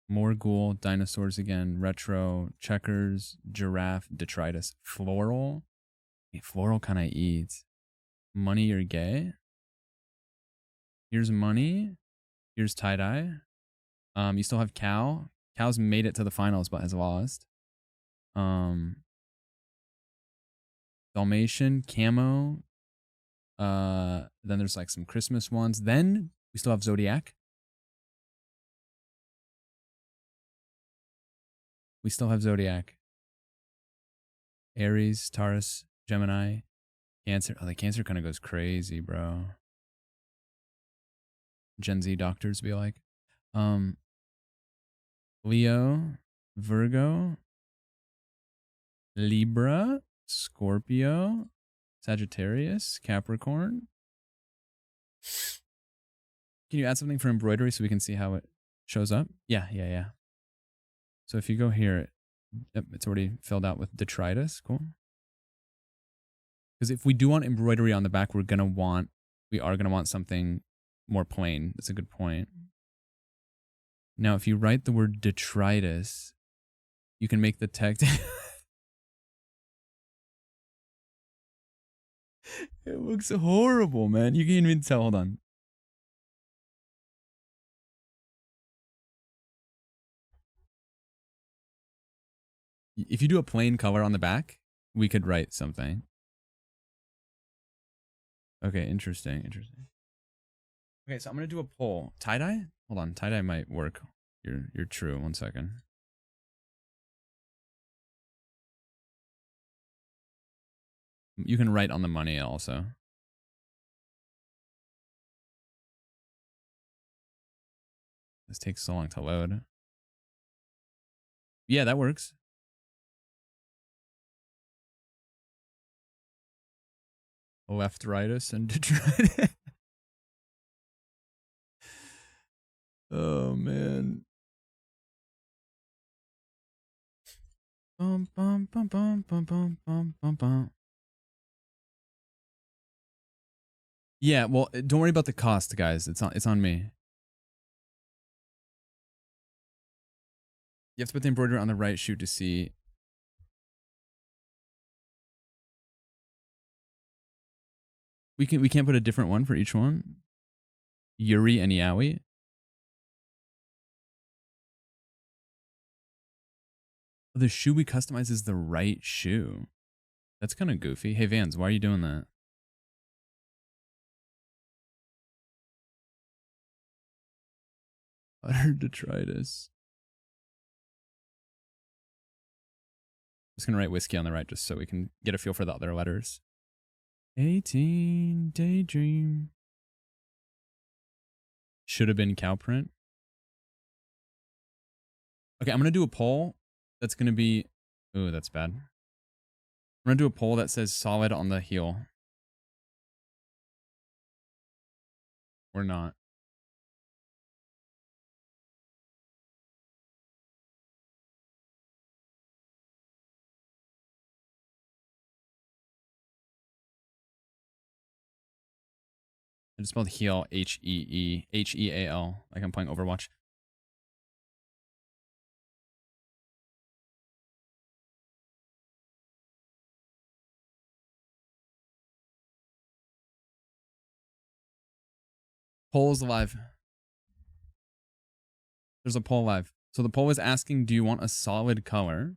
Speaker 1: More ghoul, dinosaurs again, retro, checkers, giraffe, detritus, floral. Wait, floral kind of eats. Money or gay. Here's money. Here's tie-dye. You still have cow. Cow's made it to the finals but has lost. Dalmatian, camo. Then there's like some Christmas ones. Then we still have Zodiac. We still have Zodiac. Aries, Taurus, Gemini, Cancer. Oh, the Cancer kind of goes crazy, bro. Gen Z doctors be like. Leo, Virgo, Libra, Scorpio, Sagittarius, Capricorn. Can you add something for embroidery so we can see how it shows up? Yeah. So if you go here, yep, it's already filled out with detritus. Cool. Because if we do want embroidery on the back, we are gonna want something more plain. That's a good point. Now, if you write the word detritus, you can make the text. It looks horrible, man. You can't even tell. Hold on. If you do a plain color on the back, we could write something. Okay, interesting. Okay, so I'm gonna do a poll. Tie-dye? Hold on, tie-dye might work. You're true. 1 second. You can write on the money also. This takes so long to load. Yeah, that works. Leftritis and detritus. Oh man. Bum, bum, bum, bum, bum, bum, bum, bum, bum. Yeah, well, don't worry about the cost, guys. It's on me. You have to put the embroidery on the right shoe to see. We can't put a different one for each one. Yuri and Yowie. The shoe we customize is the right shoe. That's kind of goofy. Hey Vans, why are you doing that? Utter detritus. I'm just gonna write whiskey on the right just so we can get a feel for the other letters. 18 daydream. Should have been cow print. Okay, I'm gonna do a poll that's gonna be. Ooh, that's bad. I'm gonna do a poll that says solid on the heel. Or not. I just spelled heel Heal, like I'm playing Overwatch. Poll's live. There's a poll live. So the poll is asking, do you want a solid color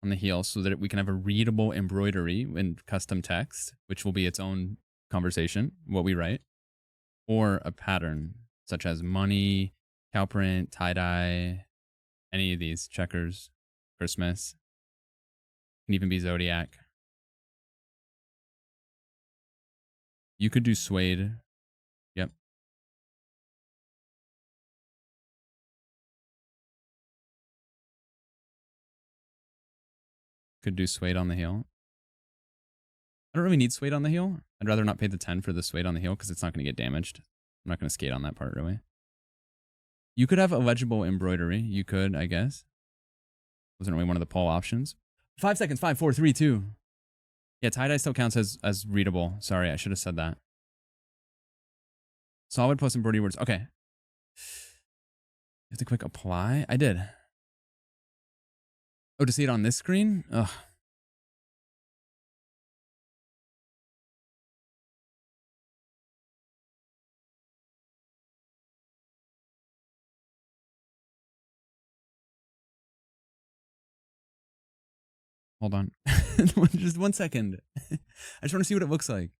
Speaker 1: on the heel so that we can have a readable embroidery in custom text, which will be its own conversation, what we write, or a pattern such as money, cow print, tie-dye, any of these, checkers, Christmas, can even be zodiac. You could do suede. Yep. Could do suede on the heel. I don't really need suede on the heel. I'd rather not pay the 10 for the suede on the heel because it's not going to get damaged. I'm not going to skate on that part, really. You could have illegible embroidery. You could, I guess. Wasn't really one of the poll options. 5 seconds. 5, 4, 3, 2. Yeah, tie-dye still counts as readable. Sorry, I should have said that. Solid plus embroidery words. Okay. You have to click apply. I did. Oh, to see it on this screen? Ugh. Hold on. Just 1 second. I just want to see what it looks like.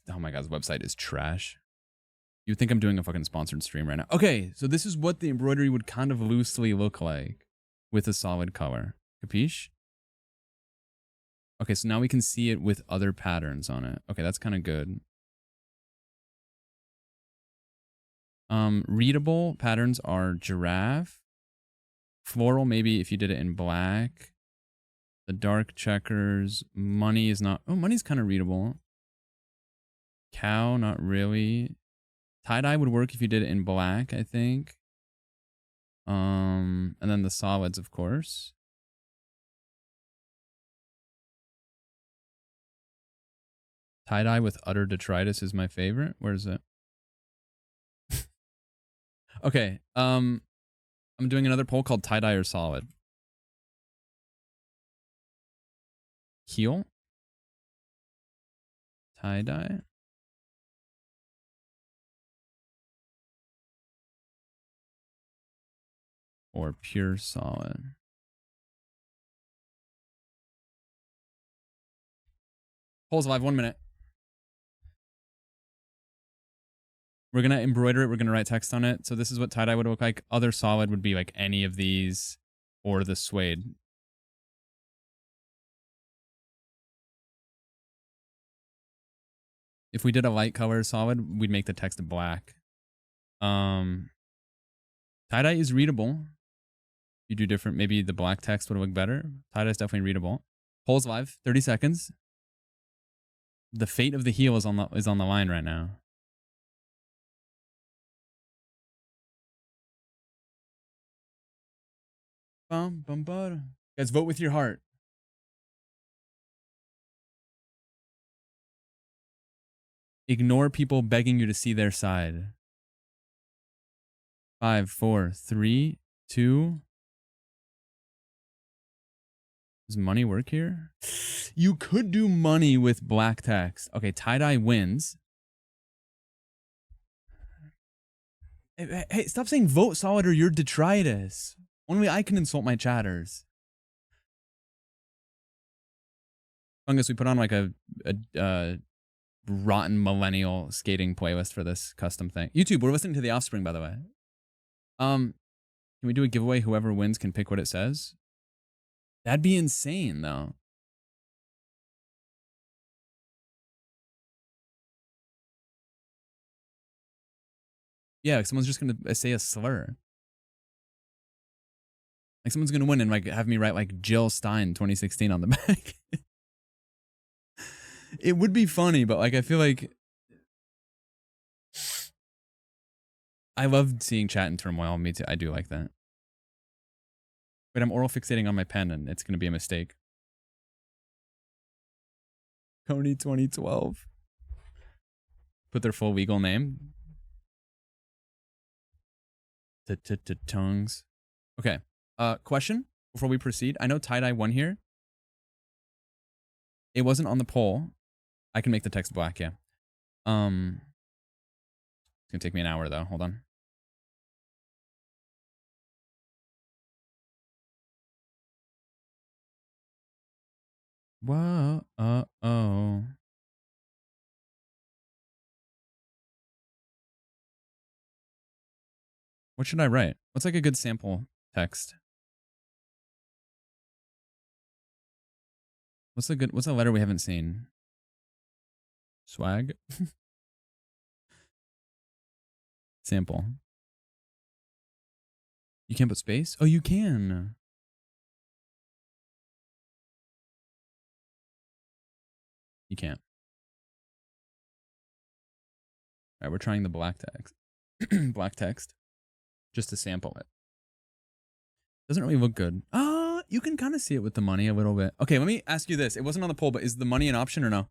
Speaker 1: Oh my god, this website is trash. You'd think I'm doing a fucking sponsored stream right now. Okay, so this is what the embroidery would kind of loosely look like with a solid color. Capiche? Okay, so now we can see it with other patterns on it. Okay, that's kind of good. Readable patterns are giraffe. Floral, maybe if you did it in black. The dark checkers. Money is not... Oh, money's kind of readable. Cow, not really. Tie-dye would work if you did it in black, I think. And then the solids, of course. Tie-dye with utter detritus is my favorite. Where is it? Okay. I'm doing another poll called tie-dye or solid. Heel. Tie-dye. Or pure solid. Poll's live. 1 minute. We're going to embroider it. We're going to write text on it. So this is what tie-dye would look like. Other solid would be like any of these or the suede. If we did a light color solid, we'd make the text black. Tie-dye is readable. You do different, maybe the black text would look better. Tie-dye is definitely readable. Poll's live. 30 seconds. The fate of the heel is on the line right now. Guys, vote with your heart. Ignore people begging you to see their side. 5, 4, 3, 2. Does money work here? You could do money with black text. Okay, tie-dye wins. Hey, stop saying vote solid or you're detritus. Only I can insult my chatters. Fungus, we put on like a rotten millennial skating playlist for this custom thing. YouTube, we're listening to The Offspring, by the way. Can we do a giveaway? Whoever wins can pick what it says. That'd be insane, though. Yeah, like someone's just gonna say a slur. Like someone's gonna win and like have me write like Jill Stein 2016 on the back. It would be funny, but like I feel like I love seeing chat in turmoil. Me too. I do like that. But I'm oral fixating on my pen and it's gonna be a mistake. Coney 2012. Put their full legal name. Tongues. Okay. Question before we proceed. I know tie-dye won here. It wasn't on the poll. I can make the text black, yeah. It's gonna take me an hour though. Hold on. Whoa. Oh. What should I write? What's like a good sample text? What's a letter we haven't seen? Swag? Sample. You can't put space? Oh, you can. You can't. All right, we're trying the black text. Black text. Just to sample it. Doesn't really look good. You can kind of see it with the money a little bit. Okay, let me ask you this. It wasn't on the poll, but is the money an option or no?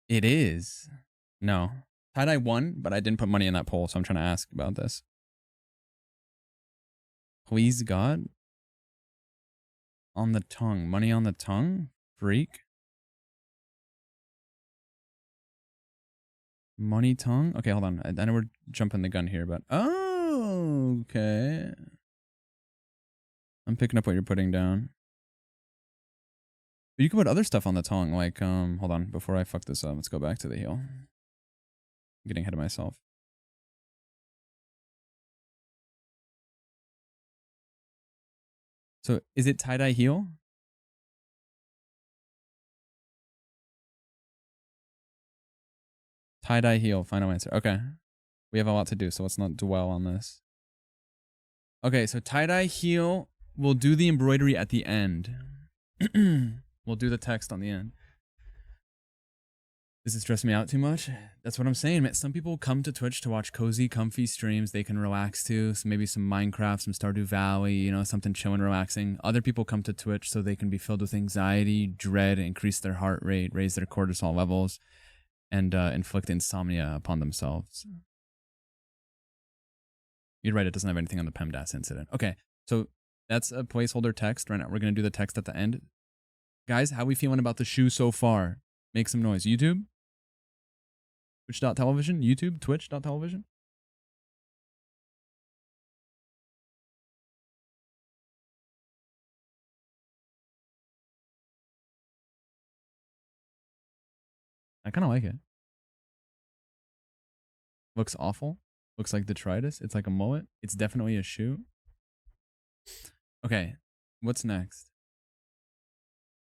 Speaker 1: It is. No. Tie-dye won, but I didn't put money in that poll, so I'm trying to ask about this. Please God? On the tongue. Money on the tongue? Freak? Money tongue? Okay, hold on. I know we're jumping the gun here, but... Oh, okay. I'm picking up what you're putting down. But you can put other stuff on the tongue, like, hold on. Before I fuck this up, let's go back to the heel. I'm getting ahead of myself. So, is it tie-dye heel? Tie-dye heel, final answer. Okay. We have a lot to do, so let's not dwell on this. Okay, so tie-dye heel, we'll do the embroidery at the end. We'll do the text on the end. Does it stress me out too much? That's what I'm saying, man. Some people come to Twitch to watch cozy, comfy streams they can relax to. So maybe some Minecraft, some Stardew Valley, you know, something chill and relaxing. Other people come to Twitch so they can be filled with anxiety, dread, increase their heart rate, raise their cortisol levels, and inflict insomnia upon themselves. You're right, it doesn't have anything on the PEMDAS incident. Okay, so that's a placeholder text. Right now, we're going to do the text at the end. Guys, how we feeling about the shoe so far? Make some noise. YouTube? Twitch.television? YouTube? Twitch.television? I kind of like it. Looks awful. Looks like detritus. It's like a mullet. It's definitely a shoe. Okay, what's next?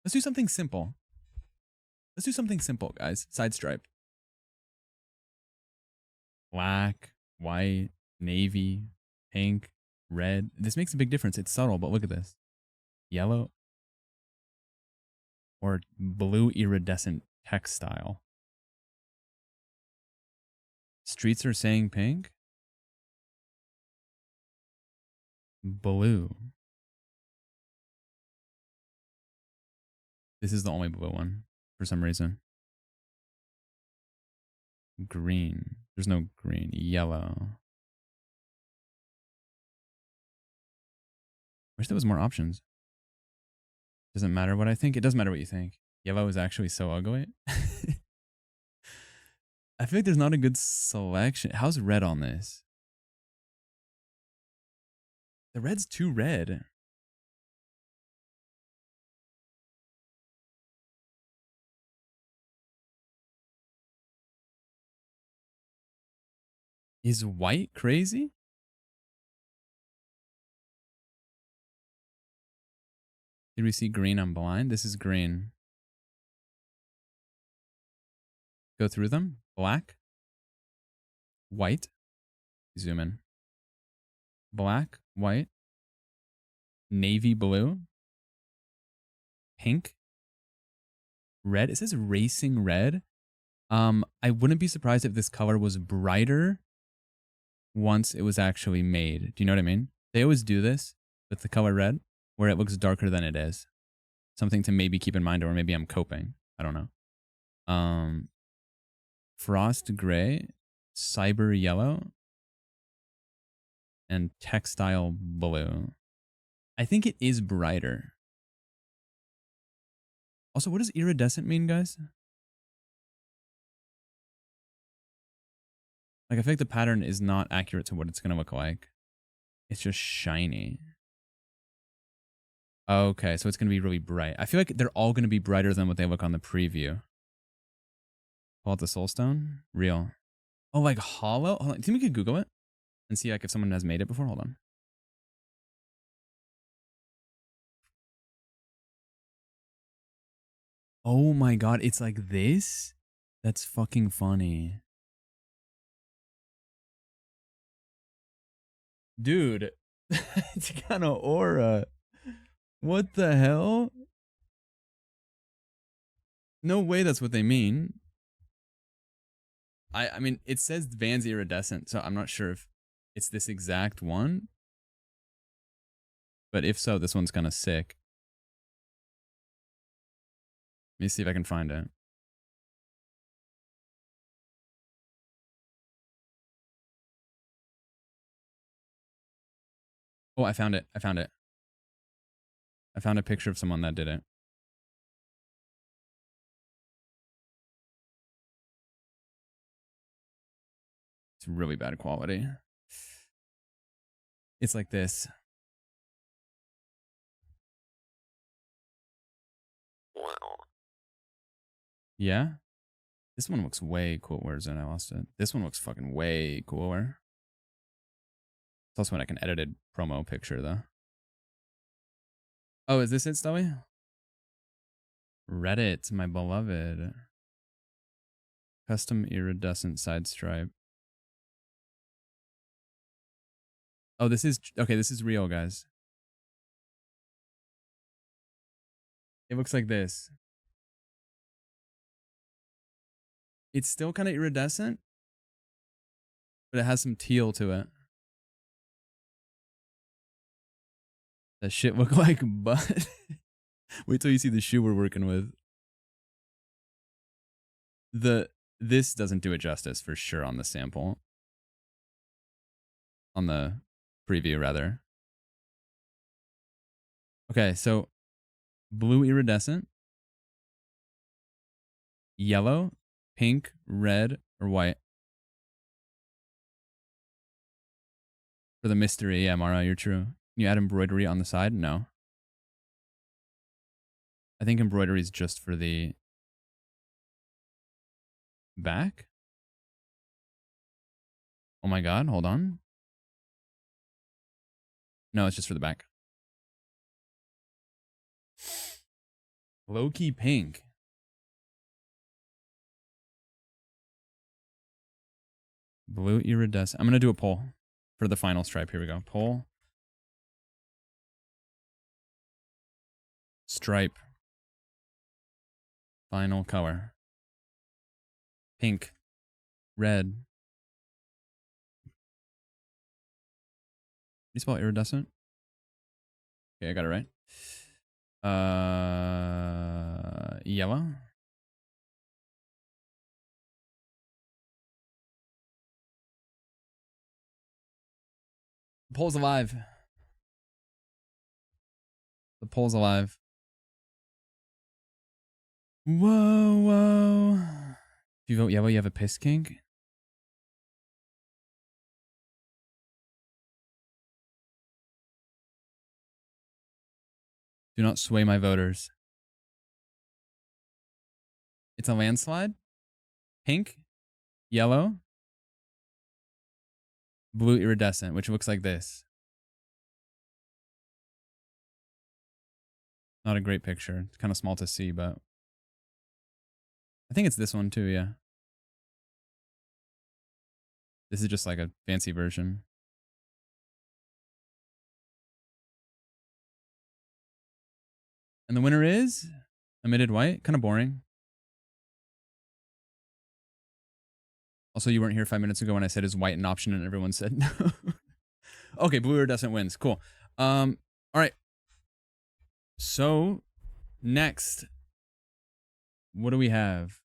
Speaker 1: Let's do something simple. Let's do something simple, guys. Side stripe. Black, white, navy, pink, red. This makes a big difference. It's subtle, but look at this. Yellow or blue iridescent textile. Streets are saying pink. Blue. This is the only blue one for some reason. Green. There's no green. Yellow. Wish there was more options. Doesn't matter what I think. It doesn't matter what you think. Yellow is actually so ugly. I feel like there's not a good selection. How's red on this? The red's too red. Is white crazy? Did we see green on blind? This is green. Go through them. Black, white, zoom in. Black, white, navy blue, pink, red. It says racing red. I wouldn't be surprised if this color was brighter once it was actually made. Do you know what I mean? They always do this with the color red, where it looks darker than it is. Something to maybe keep in mind, or maybe I'm coping. I don't know. Frost gray, cyber yellow, and textile blue. I think it is brighter. Also, what does iridescent mean, guys? Like, I feel like the pattern is not accurate to what it's going to look like. It's just shiny. Okay, so it's going to be really bright. I feel like they're all going to be brighter than what they look on the preview. Pull out the soul stone. Real. Oh, like hollow? Hold on. Do you think we could Google it and see like if someone has made it before? Hold on. Oh my god, it's like this? That's fucking funny. Dude, it's kind of aura. What the hell? No way that's what they mean. I mean, it says Van's iridescent, so I'm not sure if it's this exact one. But if so, this one's kind of sick. Let me see if I can find it. Oh, I found it. I found it. I found a picture of someone that did it. It's really bad quality. It's like this.
Speaker 4: Wow.
Speaker 1: Yeah? This one looks way cooler. Where's it? I lost it. This one looks fucking way cooler. It's also like an edited promo picture, though. Oh, is this it, Stubby? Reddit, my beloved. Custom iridescent side stripe. Oh, this is... Okay, this is real, guys. It looks like this. It's still kind of iridescent, but it has some teal to it. That shit look like butt. Wait till you see the shoe we're working with. This doesn't do it justice for sure on the sample. On the preview, rather. Okay, so blue iridescent, yellow, pink, red, or white. For the mystery, yeah, Mara, you're true. Can you add embroidery on the side? No. I think embroidery is just for the back. Oh my god, hold on. No, it's just for the back. Low-key pink. Blue iridescent. I'm going to do a poll for the final stripe. Here we go. Poll. Stripe. Final color. Pink. Red. You spell iridescent? Okay, I got it right. Yellow. The poll's alive. The poll's alive. Whoa, whoa. If you vote yellow, you have a piss kink? Do not sway my voters. It's a landslide. Pink, yellow, blue iridescent, which looks like this. Not a great picture. It's kind of small to see, but I think it's this one too, yeah. This is just like a fancy version. And the winner is Emitted White. Kind of boring. Also, you weren't here 5 minutes ago when I said is white an option and everyone said no. Okay, blue iridescent wins. Cool. All right. So next, what do we have?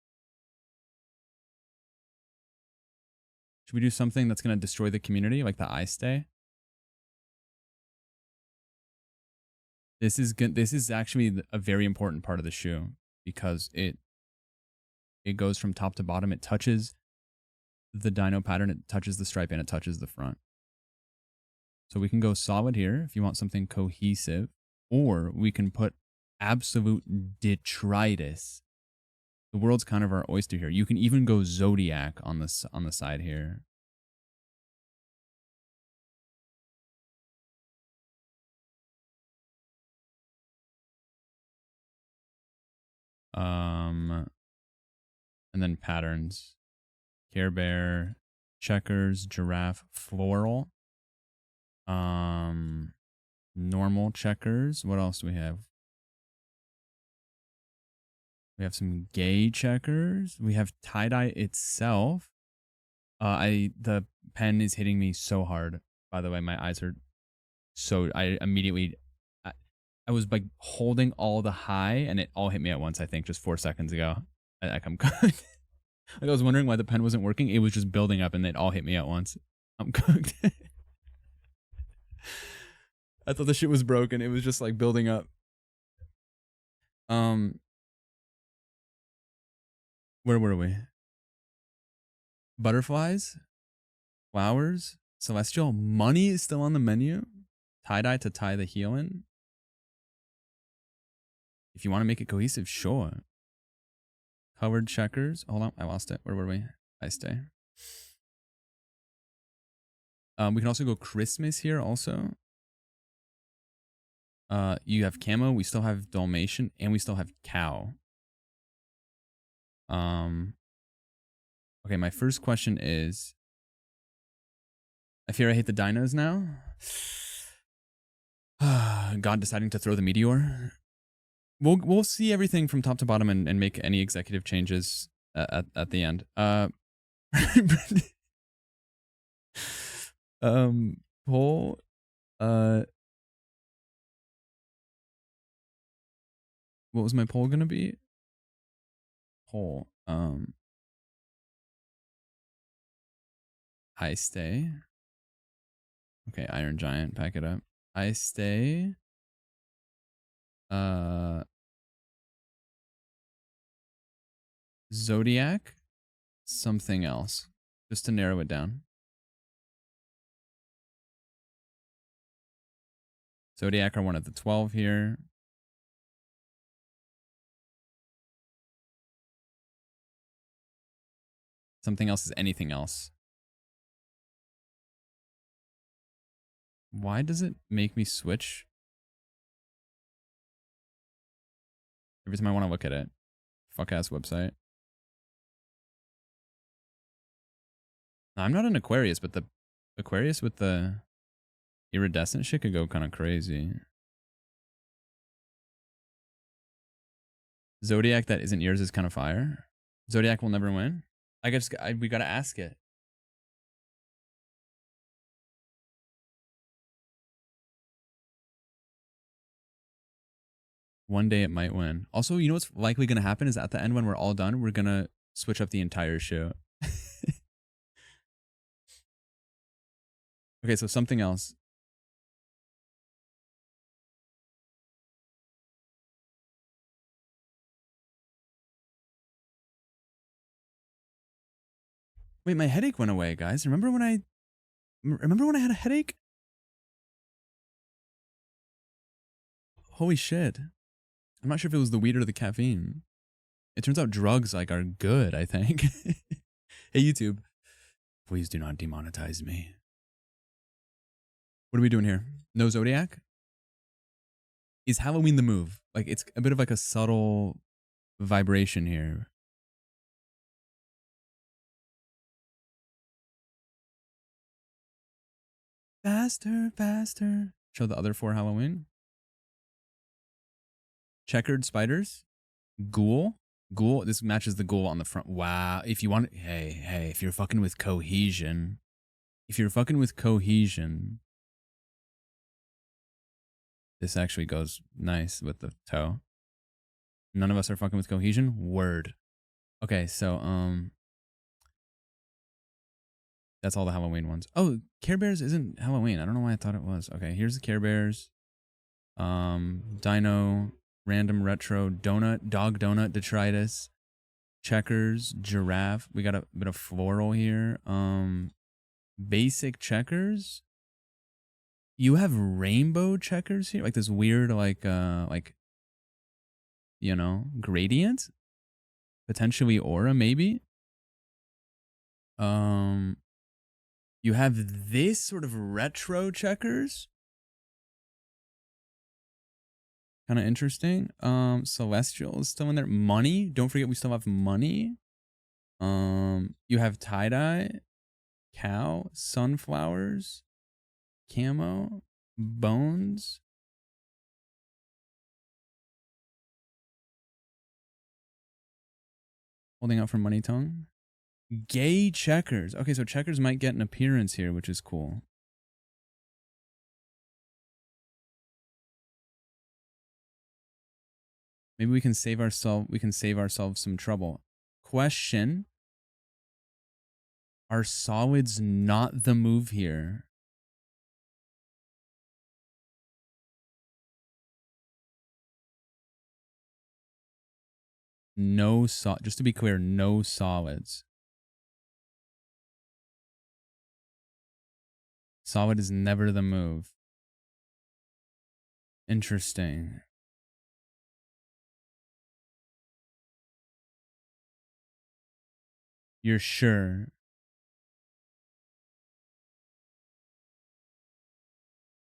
Speaker 1: Should we do something that's going to destroy the community, like the I stay? This is good. This is actually a very important part of the shoe because it goes from top to bottom. It touches the dino pattern, it touches the stripe, and it touches the front. So we can go solid here if you want something cohesive, or we can put absolute detritus. The world's kind of our oyster here. You can even go zodiac on the side here. And then patterns. Care Bear, checkers, giraffe, floral. Normal checkers. What else do we have? We have some gay checkers. We have tie-dye itself. The pen is hitting me so hard. By the way, my eyes are so I immediately I was like holding all the high and it all hit me at once, I think, just 4 seconds ago. I'm cooked. Like I was wondering why the pen wasn't working. It was just building up and it all hit me at once. I'm cooked. I thought the shit was broken. It was just like building up. Where were we? Butterflies, flowers, celestial. Money is still on the menu. Tie-dye to tie the heel in. If you want to make it cohesive, sure. Covered checkers. Hold on, I lost it. Where were we? I stay. We can also go Christmas here also. You have camo, we still have Dalmatian, and we still have cow. Okay, my first question is, I fear I hate the dinos now. God deciding to throw the meteor. We'll see everything from top to bottom and make any executive changes at the end. Poll. What was my poll gonna be? Poll. I stay. Okay, Iron Giant, pack it up. I stay. Zodiac. Something else. Just to narrow it down. Zodiac are one of the 12 here. Something else is anything else. Why does it make me switch? Every time I want to look at it. Fuck ass website. I'm not an Aquarius, but the Aquarius with the iridescent shit could go kind of crazy. Zodiac that isn't yours is kind of fire. Zodiac will never win. I guess we gotta ask it. One day it might win. Also, you know what's likely gonna happen is at the end when we're all done, we're gonna switch up the entire show. Okay, so something else. Wait, my headache went away, guys. Remember when I had a headache? Holy shit. I'm not sure if it was the weed or the caffeine. It turns out drugs like are good, I think. Hey YouTube, please do not demonetize me. What are we doing here? No Zodiac? Is Halloween the move? Like it's a bit of like a subtle vibration here. Faster, faster. Show the other 4 Halloween. Checkered spiders. Ghoul. Ghoul. This matches the ghoul on the front. Wow. If you want, hey, if you're fucking with cohesion, this actually goes nice with the toe. None of us are fucking with cohesion. Word. Okay, so that's all the Halloween ones. Oh, Care Bears isn't Halloween. I don't know why I thought it was. Okay, here's the Care Bears. Dino, random retro, donut, dog donut, detritus, checkers, giraffe. We got a bit of floral here. Basic checkers. You have rainbow checkers here, like this weird, like you know, gradient. Potentially aura, maybe. You have this sort of retro checkers. Kind of interesting. Celestial is still in there. Money. Don't forget we still have money. You have tie-dye, cow, sunflowers, camo, bones. Holding out for money tongue. Gay checkers. Okay, so checkers might get an appearance here, which is cool. Maybe we can save ourselves some trouble. Question. Are solids not the move here? Just to be clear, no solids. Solid is never the move. Interesting. You're sure?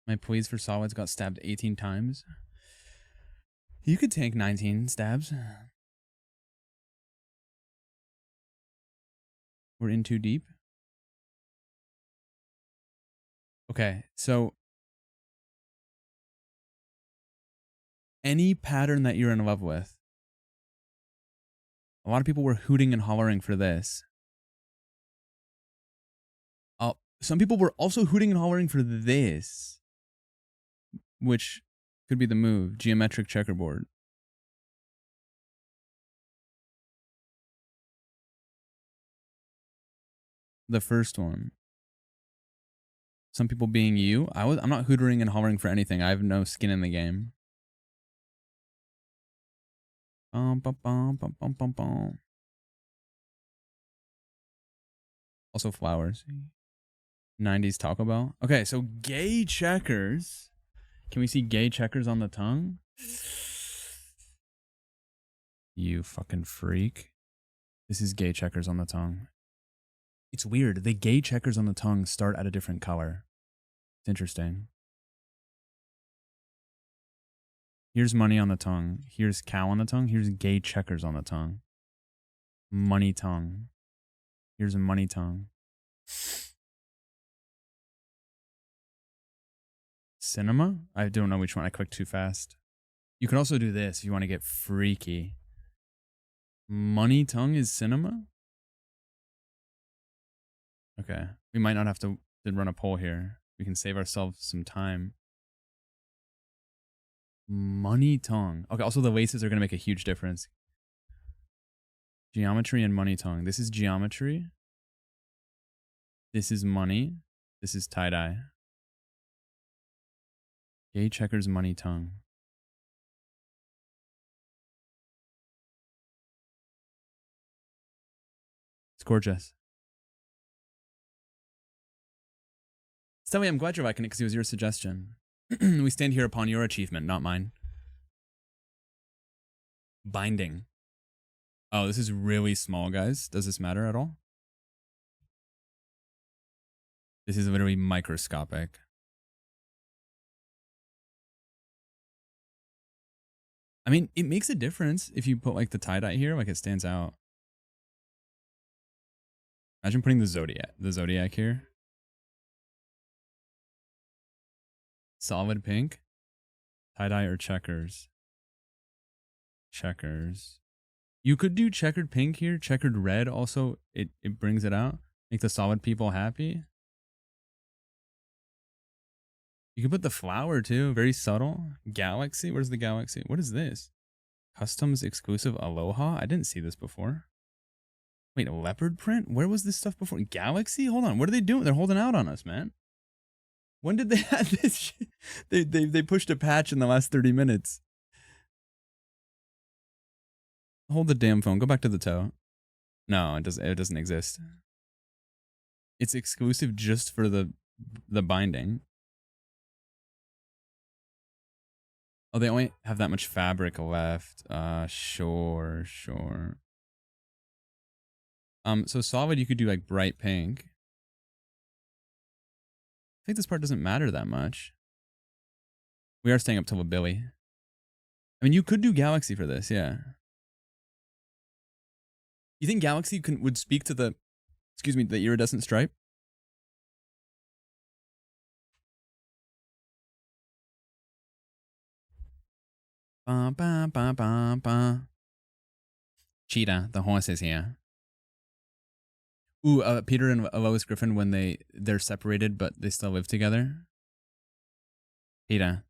Speaker 1: My pleas for solids got stabbed 18 times. You could tank 19 stabs. We're in too deep. Okay, so any pattern that you're in love with. A lot of people were hooting and hollering for this. Some people were also hooting and hollering for this, which could be the move. Geometric checkerboard. The first one. Some people being you. I'm not hootering and hollering for anything. I have no skin in the game. Also flowers. 90s Taco Bell. Okay, so gay checkers. Can we see gay checkers on the tongue? You fucking freak. This is gay checkers on the tongue. It's weird. The gay checkers on the tongue start at a different color. It's interesting. Here's money on the tongue. Here's cow on the tongue. Here's gay checkers on the tongue. Money tongue. Here's a money tongue. Cinema? I don't know which one. I clicked too fast. You could also do this if you want to get freaky. Money tongue is cinema? Okay. We might not have to run a poll here. We can save ourselves some time. Money tongue. Okay, also the laces are going to make a huge difference. Geometry and money tongue. This is geometry. This is money. This is tie-dye. Gay checkers, money tongue. It's gorgeous. Stelly, I'm glad you're liking it because it was your suggestion. We stand here upon your achievement, not mine. Binding. Oh, this is really small, guys. Does this matter at all? This is literally microscopic. I mean, it makes a difference if you put like the tie-dye here, like it stands out. Imagine putting the Zodiac here. Solid pink. Tie-dye or checkers? Checkers. You could do checkered pink here. Checkered red also. It brings it out. Make the solid people happy. You could put the flower too. Very subtle. Galaxy. Where's the galaxy? What is this? Customs exclusive Aloha? I didn't see this before. Wait, a leopard print? Where was this stuff before? Galaxy? Hold on. What are they doing? They're holding out on us, man. When did they have this shit? They pushed a patch in the last 30 minutes. Hold the damn phone. Go back to the toe. No, it doesn't exist. It's exclusive just for the binding. Oh, they only have that much fabric left. Sure. So solid, you could do like bright pink. I think this part doesn't matter that much. We are staying up till a Billy. I mean, you could do Galaxy for this, yeah. You think Galaxy would speak to the iridescent stripe? Ba, ba, ba, ba, ba. Cheetah, the horse is here. Ooh, Peter and Lois Griffin when they're separated but they still live together. Cheetah,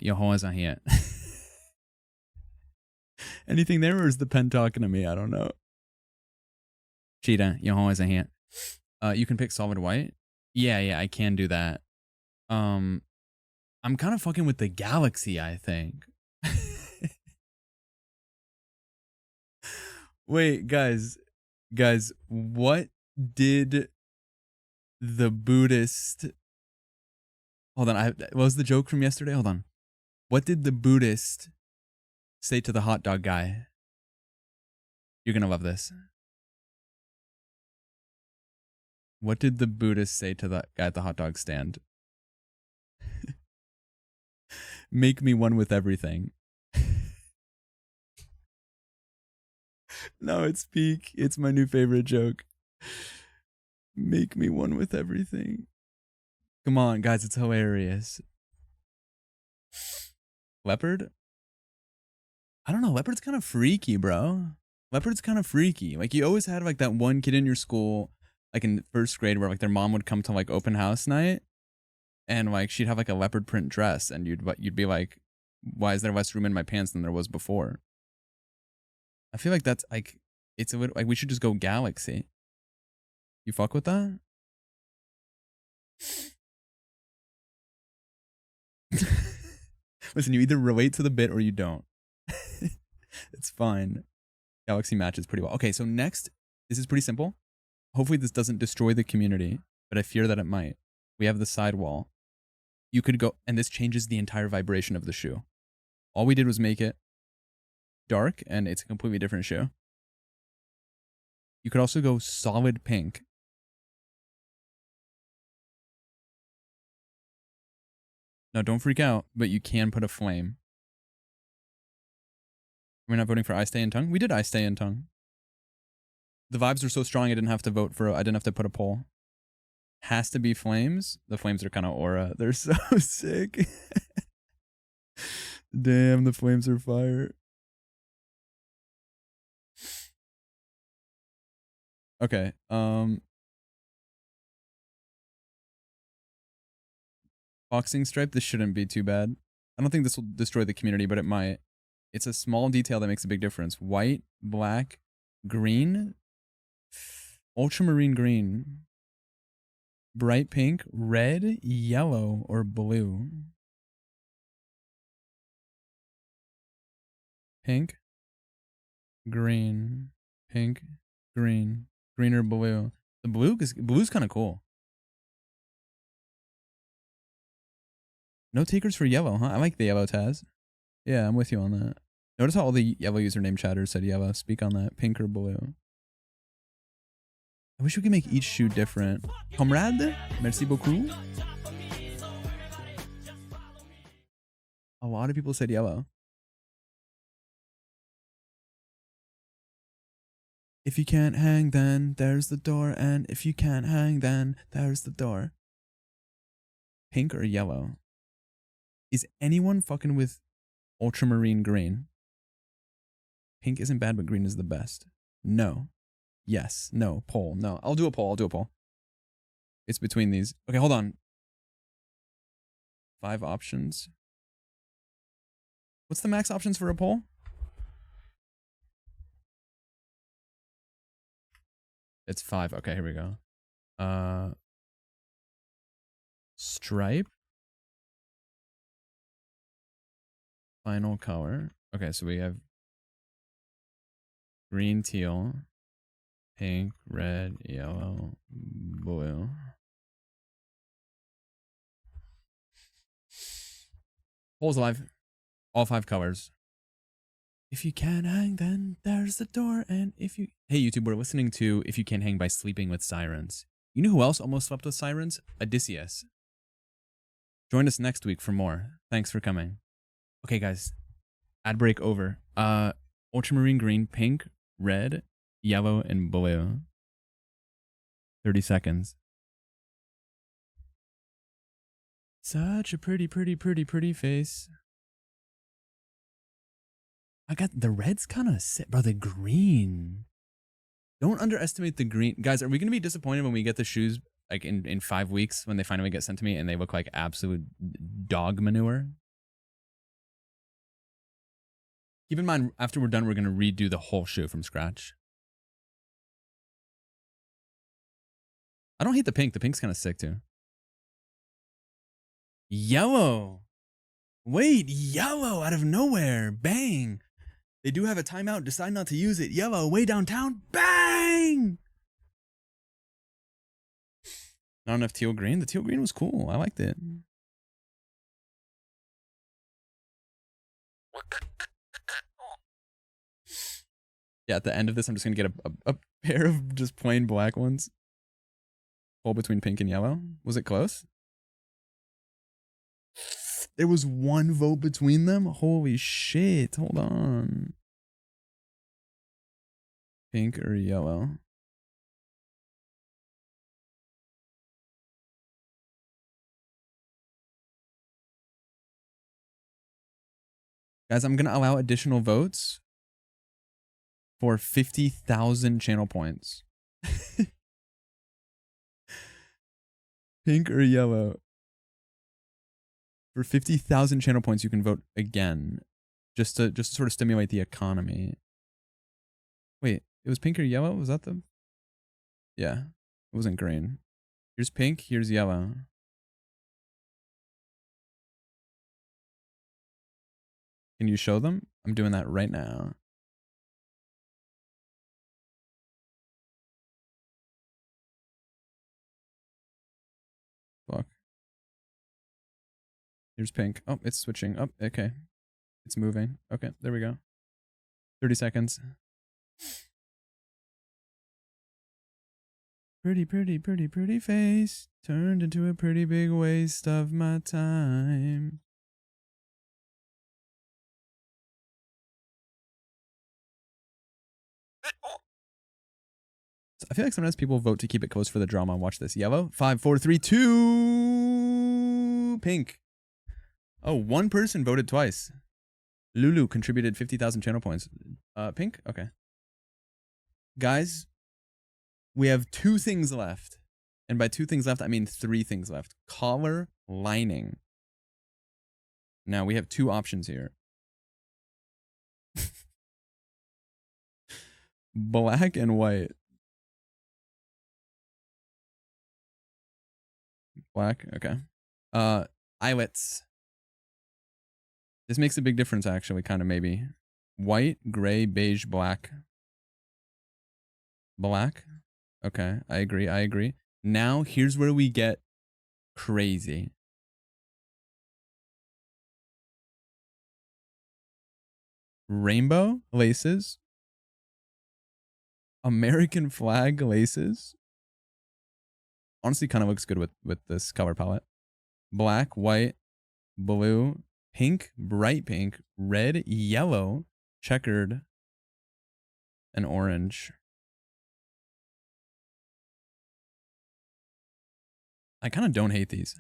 Speaker 1: your horse are here. Anything there, or is the pen talking to me? I don't know. Cheetah, your horse are here. You can pick solid white. Yeah, I can do that. I'm kind of fucking with the galaxy, I think. Wait, guys, what did the Buddhist... Hold on, what was the joke from yesterday? Hold on. What did the Buddhist say to the hot dog guy? You're gonna love this. What did the Buddhist say to the guy at the hot dog stand? Make me one with everything. No, it's peak. It's my new favorite joke. Make me one with everything. Come on, guys, it's hilarious. Leopard? I don't know. Leopard's kind of freaky, bro. Leopard's kind of freaky. Like, you always had like that one kid in your school, like in first grade, where like their mom would come to like open house night, and like she'd have like a leopard print dress, and you'd be like, why is there less room in my pants than there was before? I feel like that's like, it's a little like we should just go Galaxy. You fuck with that? Listen, you either relate to the bit or you don't. It's fine. Galaxy matches pretty well. Okay, so next, this is pretty simple. Hopefully this doesn't destroy the community, but I fear that it might. We have the sidewall. You could go, and this changes the entire vibration of the shoe. All we did was make it dark, and it's a completely different shoe. You could also go solid pink. No, don't freak out, but you can put a flame. We're not voting for I Stay in Tongue? We did I Stay in Tongue. The vibes are so strong I didn't have to vote for, I didn't have to put a poll. Has to be flames. The flames are kind of aura. They're so sick. Damn, the flames are fire. Okay, boxing stripe, this shouldn't be too bad. I don't think this will destroy the community, but it might. It's a small detail that makes a big difference. White, black, green, ultramarine green, bright pink, red, yellow, or blue. Pink, green, pink, green, green or blue. The blue's kind of cool. No takers for yellow, huh? I like the yellow Taz. Yeah, I'm with you on that. Notice how all the yellow username chatters said yellow. Speak on that. Pink or blue. I wish we could make each shoe different. Comrade, merci beaucoup. A lot of people said yellow. If you can't hang, then there's the door. And if you can't hang, then there's the door. Pink or yellow? Is anyone fucking with ultramarine green? Pink isn't bad, but green is the best. No. Yes. No. Poll. No. I'll do a poll. I'll do a poll. It's between these. Okay, hold on. 5 options. What's the max options for a poll? It's 5. Okay, here we go. Stripe. Final color. Okay, so we have green, teal, pink, red, yellow, blue. Poll's alive. All 5 colors. If you can't hang, then there's the door. And if you... Hey, YouTube, we're listening to If You Can't Hang by Sleeping with Sirens. You know who else almost slept with sirens? Odysseus. Join us next week for more. Thanks for coming. Okay, guys. Ad break over. Ultramarine green, pink, red, yellow, and blue. 30 seconds. Such a pretty, pretty, pretty, pretty face. I got the red's kind of sick, bro. The green. Don't underestimate the green. Guys, are we going to be disappointed when we get the shoes like in 5 weeks when they finally get sent to me and they look like absolute dog manure? Keep in mind, after we're done, we're going to redo the whole shoe from scratch. I don't hate the pink. The pink's kind of sick too. Yellow. Wait, yellow out of nowhere. Bang. They do have a timeout. Decide not to use it. Yellow, way downtown. Bang! Not enough teal green. The teal green was cool. I liked it. Yeah, at the end of this, I'm just going to get a pair of just plain black ones. Pull between pink and yellow. Was it close? There was 1 vote between them? Holy shit. Hold on. Pink or yellow? Guys, I'm going to allow additional votes for 50,000 channel points. Pink or yellow? For 50,000 channel points, you can vote again. Just to sort of stimulate the economy. Wait, it was pink or yellow? Was that the... Yeah, it wasn't green. Here's pink, here's yellow. Can you show them? I'm doing that right now. Fuck. Here's pink. Oh, it's switching. Oh, okay. It's moving. Okay, there we go. 30 seconds. Pretty, pretty, pretty, pretty face turned into a pretty big waste of my time. I feel like sometimes people vote to keep it close for the drama. Watch this. Yellow. 5, 4, 3, 2. Pink. Oh, 1 person voted twice. Lulu contributed 50,000 channel points. Pink? Okay. Guys, we have 2 things left. And by 2 things left, I mean 3 things left. Collar lining. Now, we have 2 options here. Black and white. Black, okay. Eyelets. This makes a big difference, actually, kind of maybe. White, gray, beige, black. Black? Okay, I agree, I agree. Now, here's where we get crazy. Rainbow laces. American flag laces. Honestly, kind of looks good with this color palette. Black, white, blue, pink, bright pink, red, yellow, checkered, and orange. I kind of don't hate these.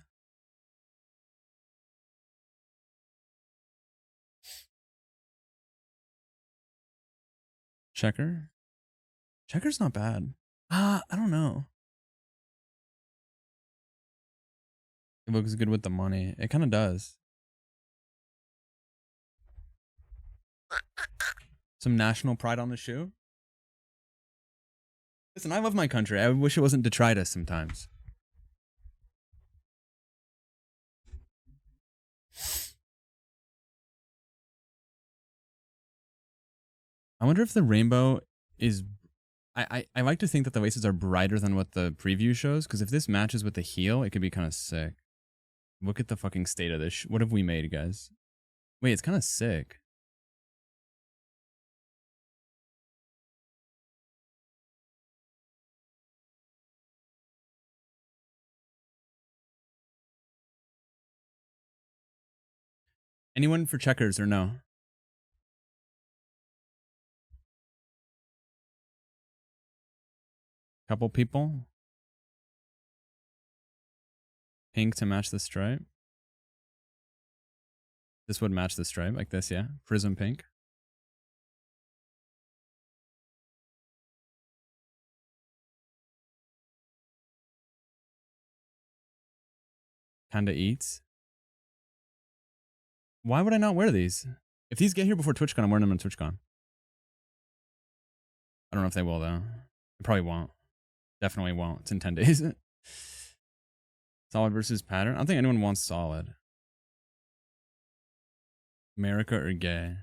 Speaker 1: checker. Checker's not bad. I don't know. It looks good with the money. It kind of does. Some national pride on the shoe. Listen, I love my country. I wish it wasn't detritus sometimes. I wonder if the rainbow is. I like to think that the laces are brighter than what the preview shows, because if this matches with the heel, it could be kind of sick. Look at the fucking state of this. What have we made, guys? Wait, it's kind of sick. Anyone for checkers or no? Couple people. Pink to match the stripe. This would match the stripe like this, yeah. Prism pink. Kinda eats. Why would I not wear these? If these get here before TwitchCon, I'm wearing them on TwitchCon. I don't know if they will, though. They probably won't. Definitely won't. It's in 10 days. Solid versus pattern. I don't think anyone wants solid. America or gay?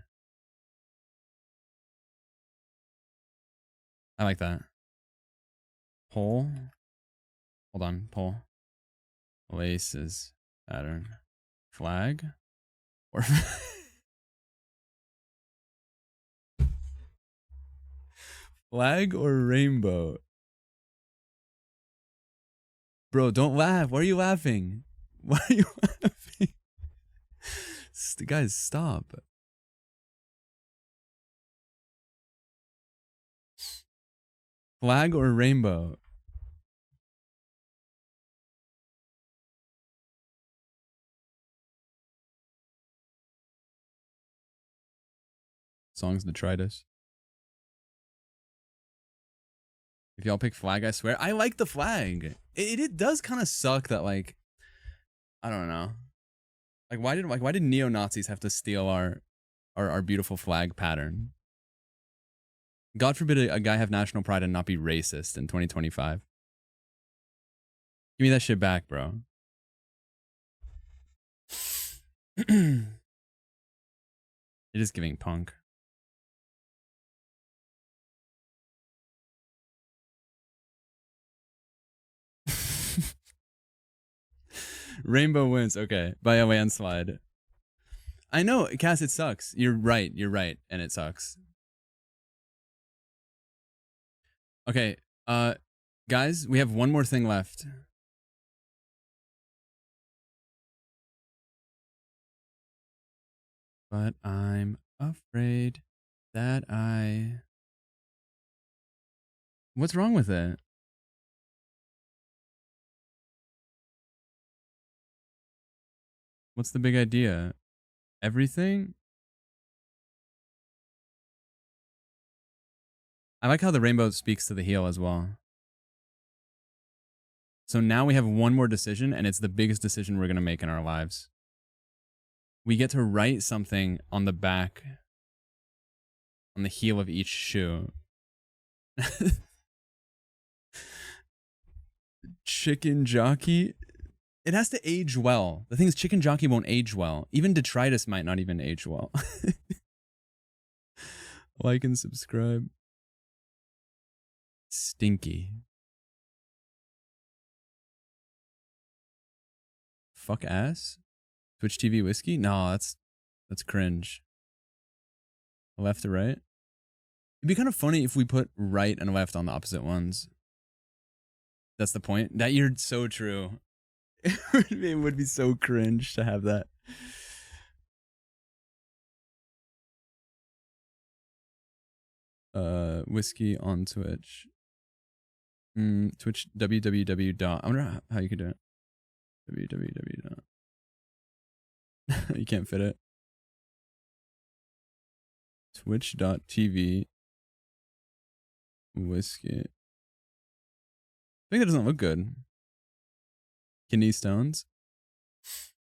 Speaker 1: I like that. Pole. Hold on. Pole. Laces. Pattern. Flag. Or flag or rainbow? Bro, don't laugh. Why are you laughing? Why are you laughing? Guys, stop. Flag or rainbow? Songs detritus. If y'all pick flag, I swear. I like the flag. It does kind of suck that, like, I don't know. Like why did neo-Nazis have to steal our beautiful flag pattern? God forbid a guy have national pride and not be racist in 2025. Give me that shit back, bro. It is giving punk. Rainbow wins. Okay, by a landslide. I know, Cass, it sucks. You're right, and it sucks. Okay, guys, we have one more thing left. But I'm afraid that What's wrong with it? What's the big idea? Everything? I like how the rainbow speaks to the heel as well. So now we have one more decision, and it's the biggest decision we're going to make in our lives. We get to write something on the back, on the heel of each shoe. Chicken jockey? It has to age well. The thing is, chicken jockey won't age well. Even detritus might not even age well. Like and subscribe. Stinky. Fuck ass? Twitch TV whiskey? No, that's cringe. Left to right? It'd be kind of funny if we put right and left on the opposite ones. That's the point. That you're so true. It would be so cringe to have that. Whiskey on Twitch. Twitch www dot. I wonder how you could do it. www dot. You can't fit it. Twitch.tv Whiskey. I think that doesn't look good. Kidney stones.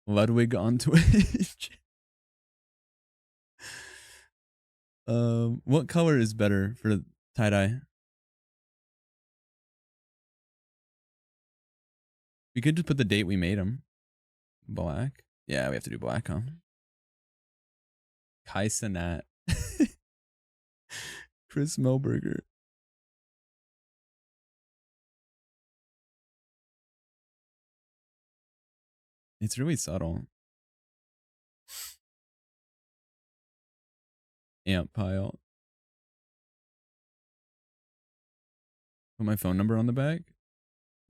Speaker 1: Ludwig on Twitch. What color is better for tie-dye? We could just put the date we made them. Black. Yeah, we have to do black, huh? Kai Cenat. Chris Melberger. It's really subtle. Amp pile. Put my phone number on the back.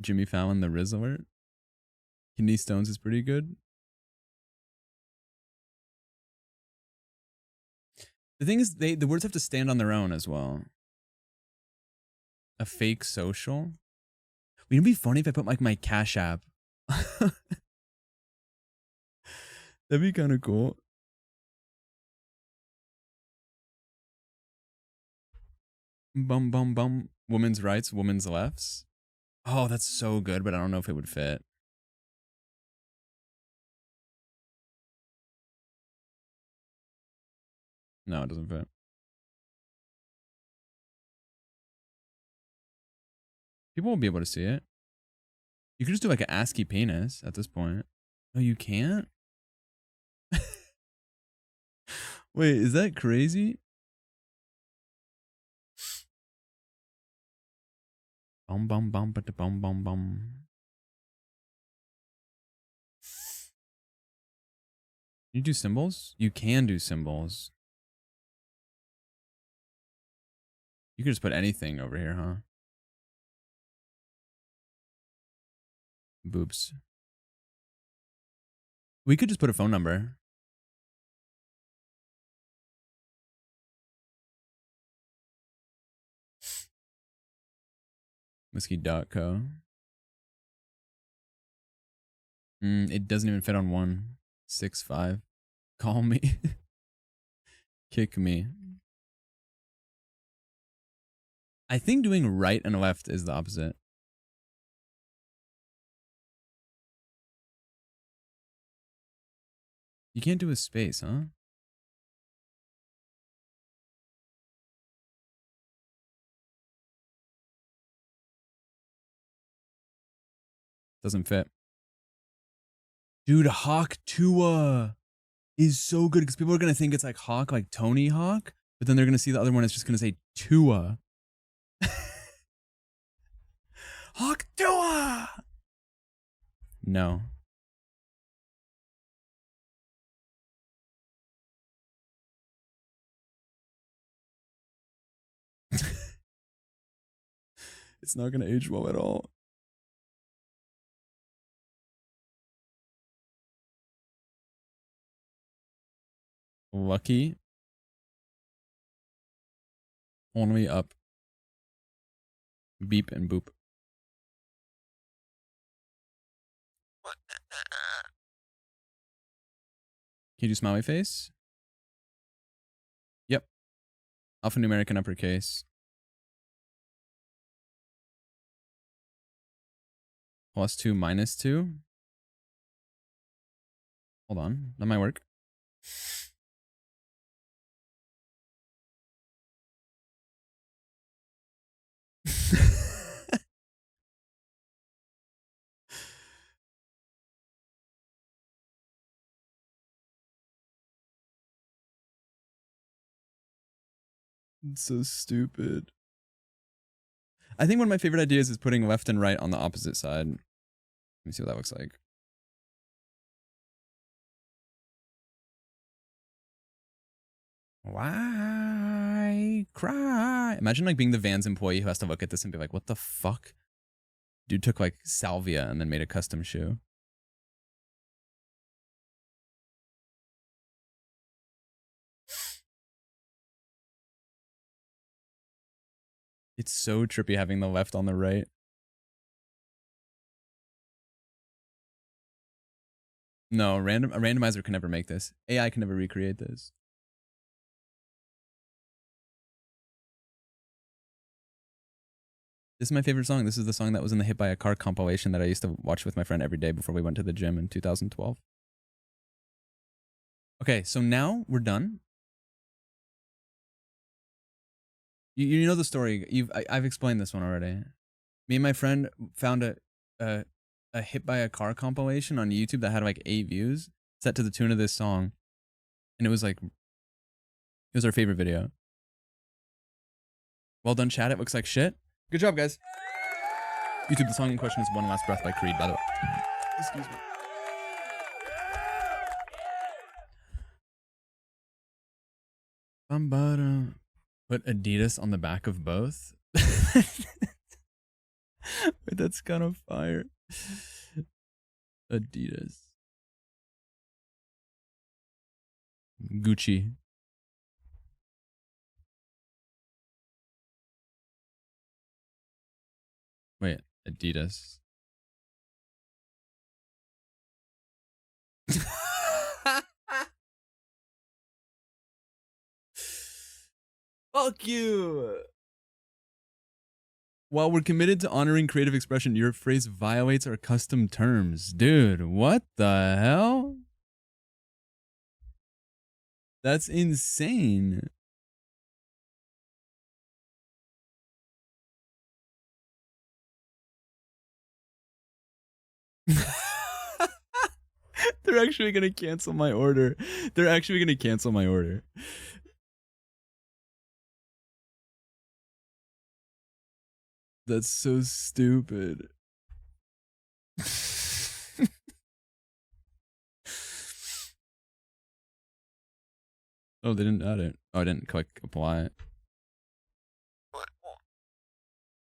Speaker 1: Jimmy Fallon, the Riz alert. Kidney stones is pretty good. The thing is, the words have to stand on their own as well. A fake social. It'd be funny if I put like my Cash App. That'd be kind of cool. Bum bum bum. Women's rights, women's lefts. Oh, that's so good, but I don't know if it would fit. No, it doesn't fit. People won't be able to see it. You could just do like an ASCII penis at this point. Oh, you can't? Wait, is that crazy? Bum bum bum but bum bum bum. Can you do symbols? You can do symbols. You could just put anything over here, huh? Boobs. We could just put a phone number. Whiskey.co. It doesn't even fit on 165. Call me. Kick me. I think doing right and left is the opposite. You can't do a space, huh? Doesn't fit. Dude, Hawk Tua is so good because people are going to think it's like Hawk, like Tony Hawk, but then they're going to see the other one. It's just going to say Tua. Hawk Tua! No. It's not going to age well at all. Lucky. Only up. Beep and boop. Can you do smiley face? Yep. Alphanumeric and uppercase. +2, -2. Hold on. That might work. It's so stupid. I think one of my favorite ideas is putting left and right on the opposite side. Let me see what that looks like. Why cry? Imagine like being the Vans employee who has to look at this and be like, what the fuck? Dude took like salvia and then made a custom shoe. It's so trippy having the left on the right. No, a randomizer can never make this. AI can never recreate this. This is my favorite song. This is the song that was in the Hit by a Car compilation that I used to watch with my friend every day before we went to the gym in 2012. Okay, so now we're done. You know the story. I've explained this one already. Me and my friend found a Hit by a Car compilation on YouTube that had like 8 views set to the tune of this song. And it was our favorite video. Well done, chat. It looks like shit. Good job, guys. YouTube, the song in question is One Last Breath by Creed, by the way. Excuse me. Put Adidas on the back of both. Wait, that's kind of fire. Adidas. Gucci. Wait, Adidas. Fuck you. While we're committed to honoring creative expression, your phrase violates our custom terms. Dude, what the hell? That's insane. They're actually going to cancel my order. They're actually going to cancel my order. That's so stupid. Oh, they didn't add it. Oh, I didn't click apply it.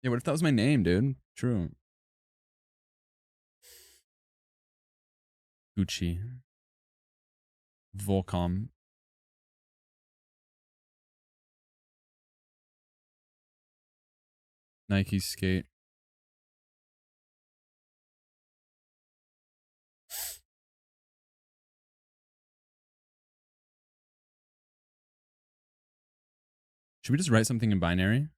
Speaker 1: Yeah, what if that was my name, dude? True. Gucci. Volcom. Nike Skate. Should we just write something in binary?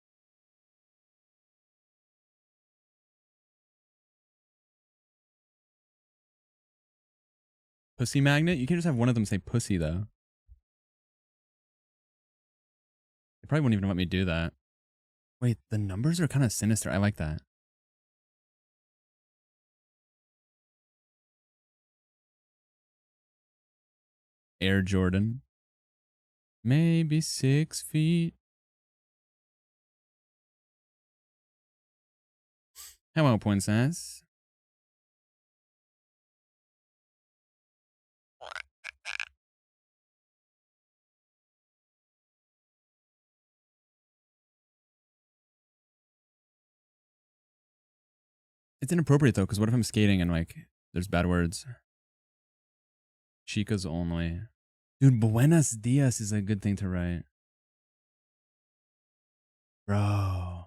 Speaker 1: Pussy magnet? You can't just have one of them say pussy, though. They probably won't even let me do that. Wait, the numbers are kind of sinister. I like that. Air Jordan. Maybe 6 feet. Hello, princess. It's inappropriate, though, because what if I'm skating and, like, there's bad words? Chicas only. Dude, buenos dias is a good thing to write. Bro.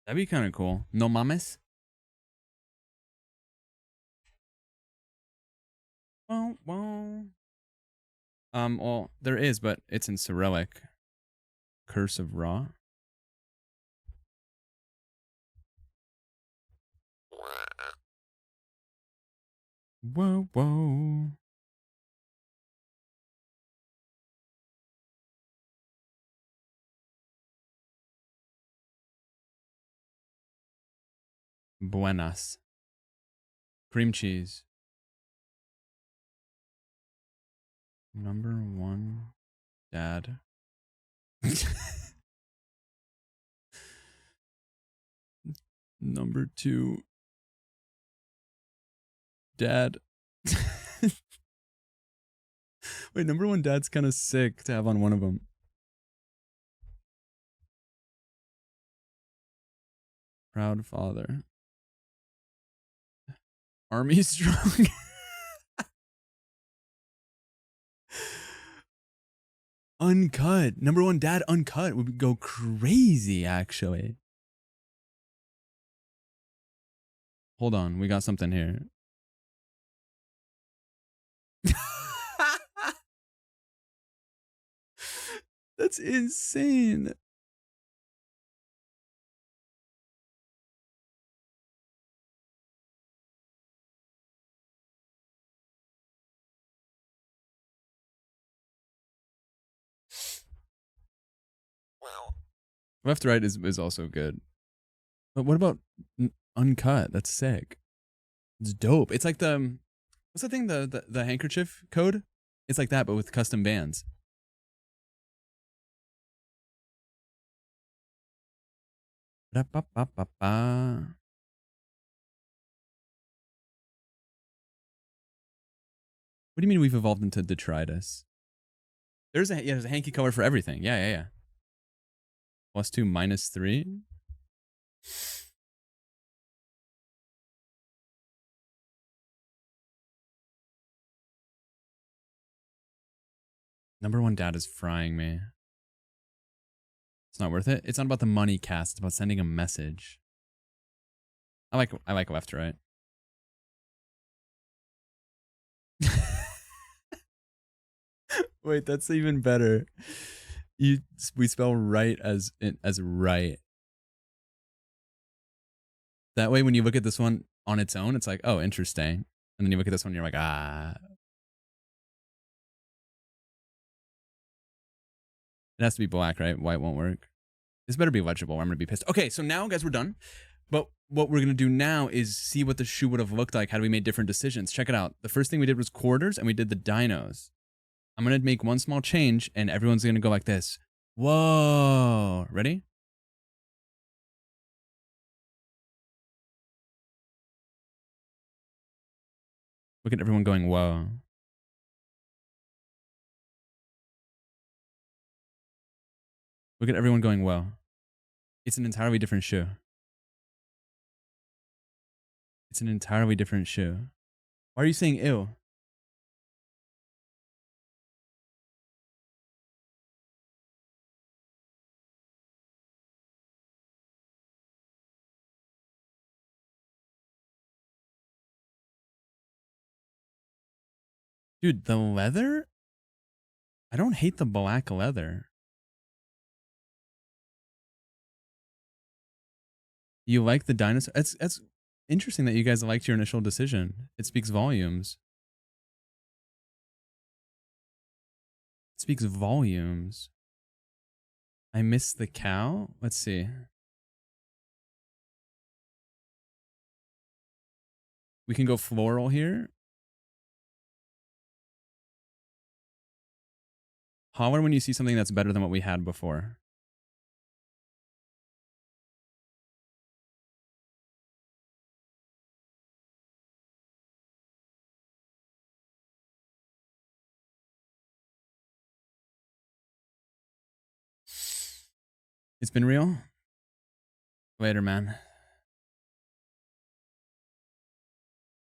Speaker 1: That'd be kind of cool. No mames? Well. Well, there is, but it's in Cyrillic. Curse of Ra. Whoa. Buenas. Cream cheese. Number 1, dad. Number 2, dad. Wait, number 1 dad's kind of sick to have on one of them. Proud father. Army strong. Uncut. Number 1 dad uncut would go crazy, actually. Hold on, we got something here. That's insane. Wow. Left right is also good. But what about uncut? That's sick. It's dope. It's like the what's the thing the handkerchief code? It's like that, but with custom bands. Ba-ba-ba-ba-ba. What do you mean we've evolved into detritus? There's a hanky color for everything. Yeah. +2, -3. Number one dad is frying me. It's not worth it. It's not about the money cast. It's about sending a message. I like left right. Wait, that's even better. We spell right as right. That way, when you look at this one on its own, it's like, oh, interesting. And then you look at this one, and you're like, ah. It has to be black, right? White won't work. This better be legible or I'm going to be pissed. Okay, so now, guys, we're done. But what we're going to do now is see what the shoe would have looked like had we made different decisions. Check it out. The first thing we did was quarters, and we did the dinos. I'm going to make one small change, and everyone's going to go like this. Whoa. Ready? Look at everyone going, whoa. Look at everyone going, whoa. It's an entirely different shoe. It's an entirely different shoe. Why are you saying ew? Dude, the leather? I don't hate the black leather. You like the dinosaur? That's interesting that you guys liked your initial decision. It speaks volumes. It speaks volumes. I miss the cow. Let's see. We can go floral here. Holler when you see something that's better than what we had before. It's been real. Later, man.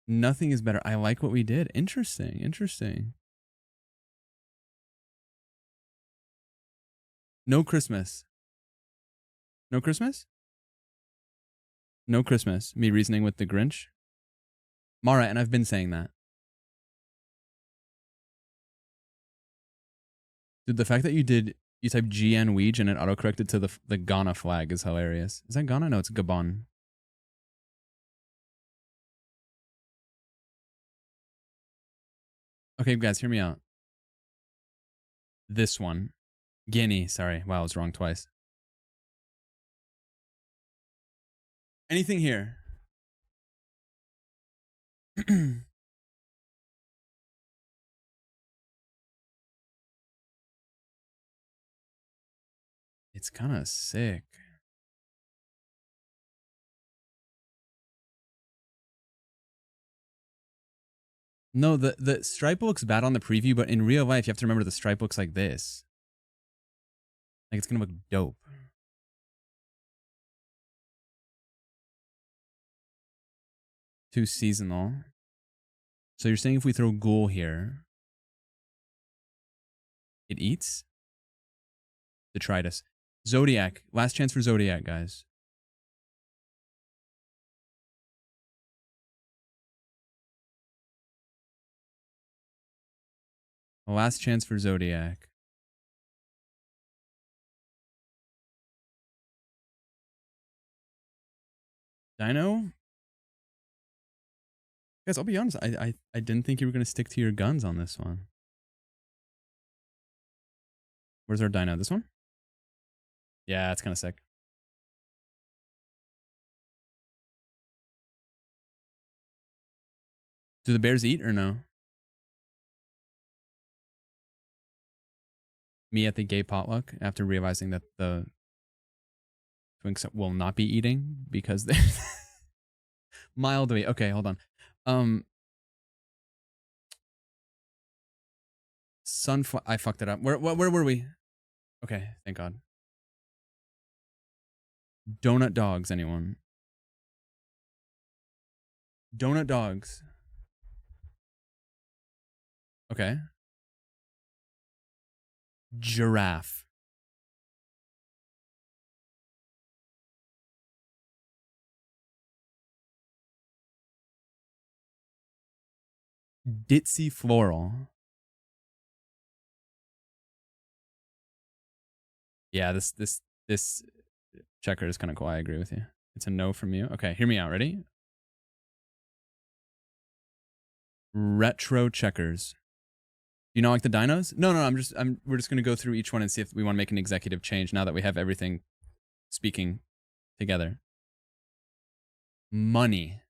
Speaker 1: Nothing is better. I like what we did. Interesting. Interesting. No Christmas. No Christmas? No Christmas. Me reasoning with the Grinch. Mara, and I've been saying that. Dude, the fact that you typed GN Weege and it autocorrected to the Ghana flag is hilarious. Is that Ghana? No, it's Gabon. Okay, guys, hear me out. This one. Guinea, sorry. Wow, I was wrong twice. Anything here? It's kind of sick. No, the stripe looks bad on the preview, but in real life, you have to remember the stripe looks like this. Like, it's going to look dope. Too seasonal. So you're saying if we throw ghoul here, it eats? Detritus. Zodiac. Last chance for Zodiac, guys. Last chance for Zodiac. Dino? Guys, I'll be honest. I didn't think you were going to stick to your guns on this one. Where's our dino? This one? Yeah, it's kind of sick. Do the bears eat or no? Me at the gay potluck after realizing that the twinks will not be eating because they're mildly. Okay, hold on. Sunflower. I fucked it up. Where were we? Okay, thank God. Donut dogs, anyone? Donut dogs. Okay. Giraffe. Ditzy floral. Yeah, this checker is kind of cool. I agree with you. It's a no from you. Okay, hear me out. Ready? Retro checkers. You know, like the dinos? No. We're just gonna go through each one and see if we want to make an executive change now that we have everything speaking together. Money.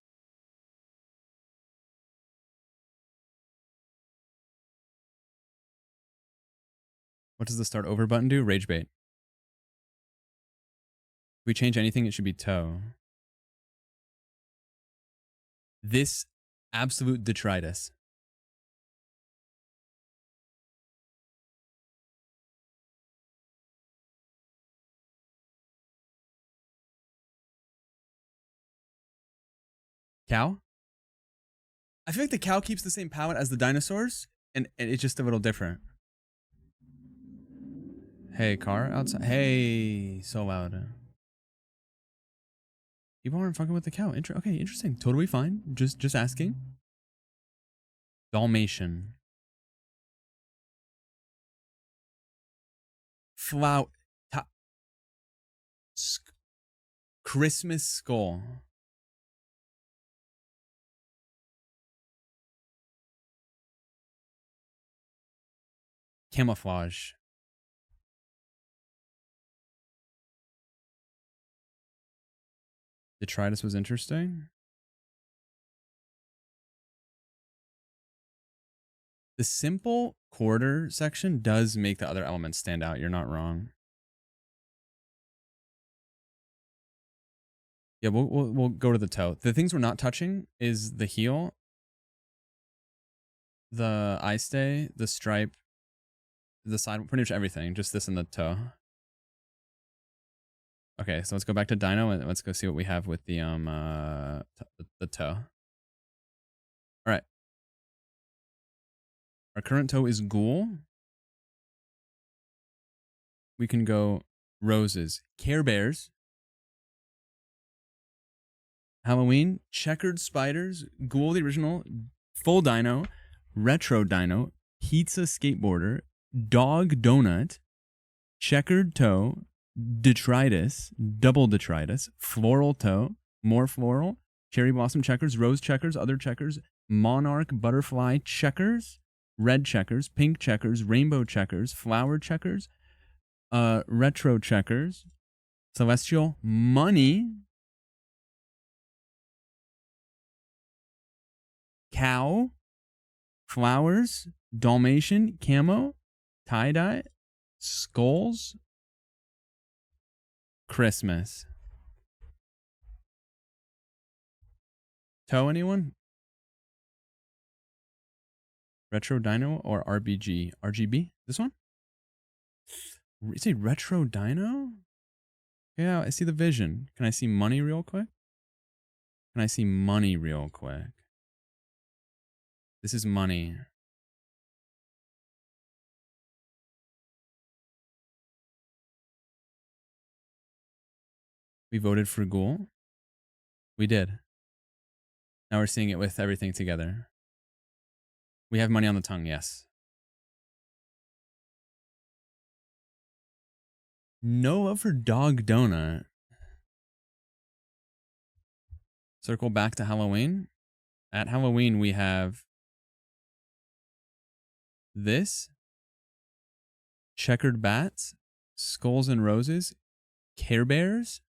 Speaker 1: What does the start over button do? Rage bait. If we change anything, it should be toe. This absolute detritus. Cow? I feel like the cow keeps the same palate as the dinosaurs, and it's just a little different. Hey, car outside. Hey, so loud. People aren't fucking with the cow. Okay, interesting. Totally fine. Just asking. Dalmatian. Flower. Christmas skull. Camouflage. Detritus was interesting. The simple quarter section does make the other elements stand out. You're not wrong. Yeah, we'll go to the toe. The things we're not touching is the heel, the eye stay, the stripe, the side, pretty much everything. Just this and the toe. Okay, so let's go back to Dino and let's go see what we have with the toe. All right. Our current toe is ghoul. We can go roses, Care Bears, Halloween, checkered spiders, ghoul the original, full dino, retro dino, pizza skateboarder, dog donut, checkered toe, detritus, double detritus, floral toe, more floral, cherry blossom checkers, rose checkers, other checkers, monarch butterfly checkers, red checkers, pink checkers, rainbow checkers, flower checkers, retro checkers, celestial money, cow, flowers, Dalmatian, camo, tie-dye, skulls, Christmas. Toe, anyone? Retro Dino or RBG? RGB? This one? You say Retro Dino? Yeah, I see the vision. Can I see money real quick? Can I see money real quick? This is money. We voted for Ghoul. We did. Now we're seeing it with everything together. We have money on the tongue, yes. No love for Dog Donut. Circle back to Halloween. At Halloween, we have this, checkered bats, skulls and roses, Care Bears,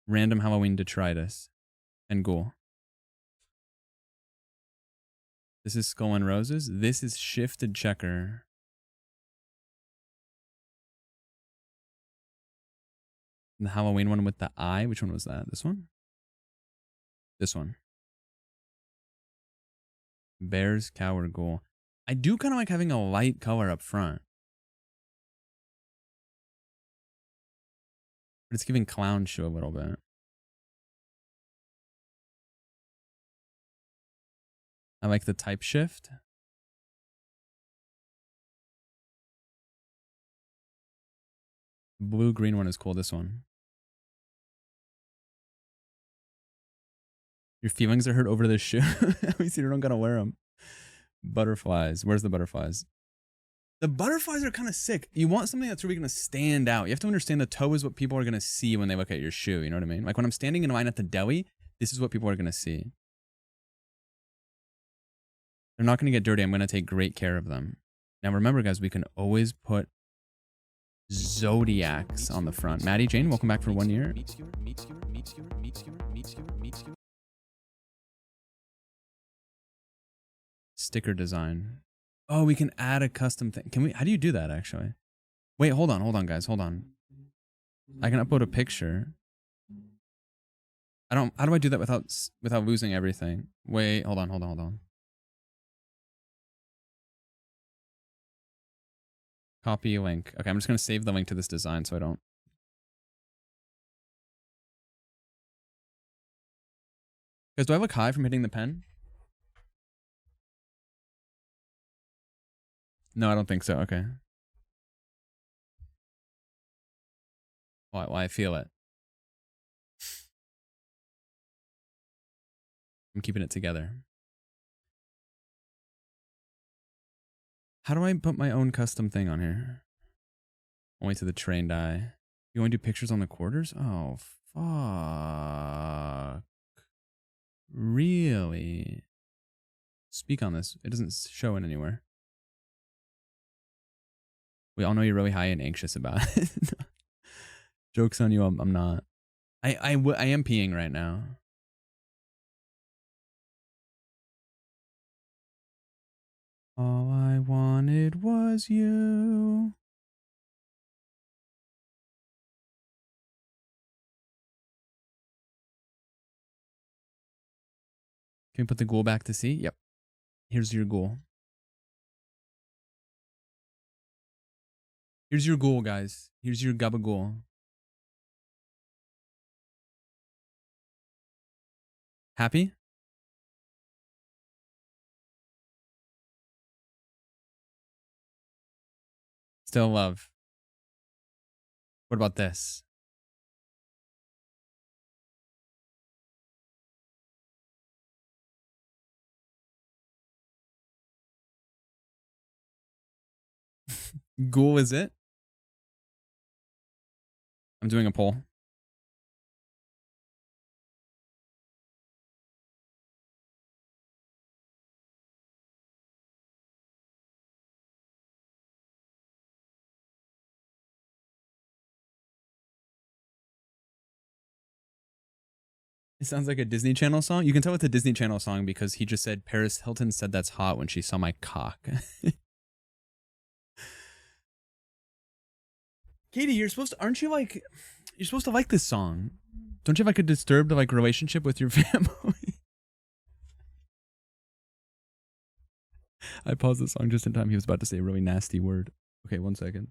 Speaker 1: random Halloween detritus, and ghoul. This is skull and roses. This is shifted checker. The Halloween one with the eye. Which one was that? This one? This one. Bears, cow, or ghoul. I do kind of like having a light color up front. But it's giving clown shoe a little bit. I like the type shift. Blue green one is cool. This one. Your feelings are hurt over this shoe. We see you don't gotta wear them. Butterflies. Where's the butterflies? The butterflies are kind of sick. You want something that's really gonna stand out. You have to understand the toe is what people are gonna see when they look at your shoe. You know what I mean? Like when I'm standing in line at the deli, this is what people are gonna see. They're not gonna get dirty. I'm gonna take great care of them. Now remember, guys, we can always put zodiacs on the front. Maddie Jane, welcome back for 1 year. Sticker design. Oh, we can add a custom thing. Can we? How do you do that actually? Wait, hold on, guys, hold on. I can upload a picture. How do I do that without losing everything? Wait, hold on. Copy link. Okay, I'm just gonna save the link to this design so I don't. Guys, do I look high from hitting the pen? No, I don't think so. Okay. Why I feel it. I'm keeping it together. How do I put my own custom thing on here? Only to the trained eye. You want to do pictures on the quarters? Oh, fuck. Really? Speak on this. It doesn't show it anywhere. We all know you're really high and anxious about it. Joke's on you, I'm not. I am peeing right now. All I wanted was you. Can we put the ghoul back to sea? Yep. Here's your ghoul. Here's your ghoul, guys. Here's your gabagool. Happy? Still love. What about this? Ghoul is it? I'm doing a poll. It sounds like a Disney Channel song. You can tell it's a Disney Channel song because he just said Paris Hilton said that's hot when she saw my cock. Katie, you're supposed to, you're supposed to like this song. Don't you have like a disturbed like relationship with your family? I paused the song just in time. He was about to say a really nasty word. Okay, 1 second.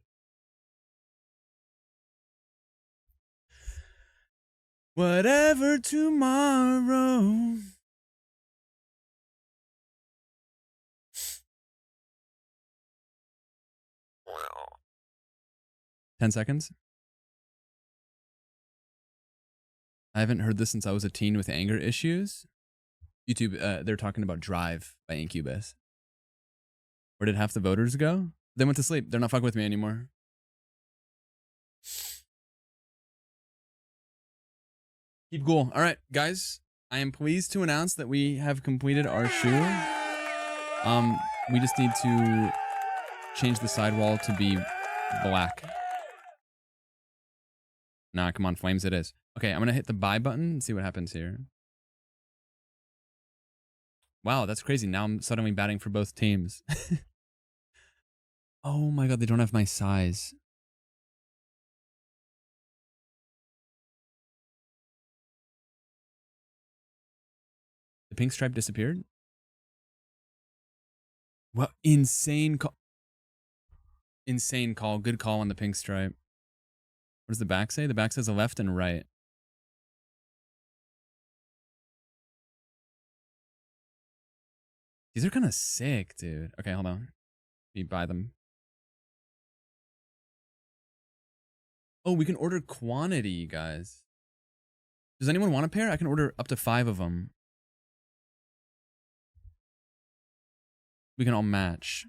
Speaker 1: Whatever tomorrow. Wow. 10 seconds. I haven't heard this since I was a teen with anger issues. YouTube, they're talking about Drive by Incubus. Where did half the voters go? They went to sleep. They're not fucking with me anymore. Keep cool. All right, guys. I am pleased to announce that we have completed our shoe. We just need to change the sidewall to be black. Nah, come on, flames it is. Okay, I'm gonna hit the buy button and see what happens here. Wow, that's crazy. Now I'm suddenly batting for both teams. Oh my god, they don't have my size. The pink stripe disappeared? What? Insane call. Insane call. Good call on the pink stripe. What does the back say? The back says a left and right. These are kind of sick, dude. Okay, hold on. You buy them. Oh, we can order quantity, guys. Does anyone want a pair? I can order up to 5 of them. We can all match.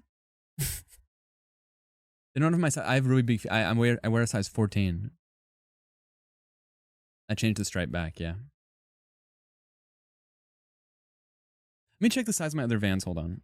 Speaker 1: They don't have my size. I have really big. I wear a size 14. I changed the stripe back. Yeah. Let me check the size of my other Vans. Hold on.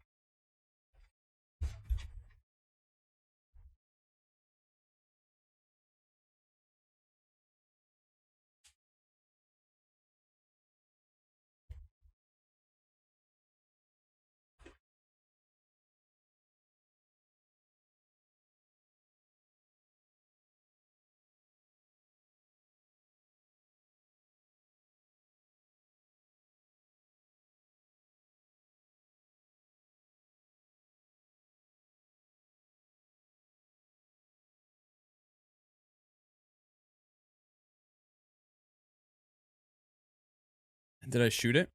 Speaker 1: Did I shoot it?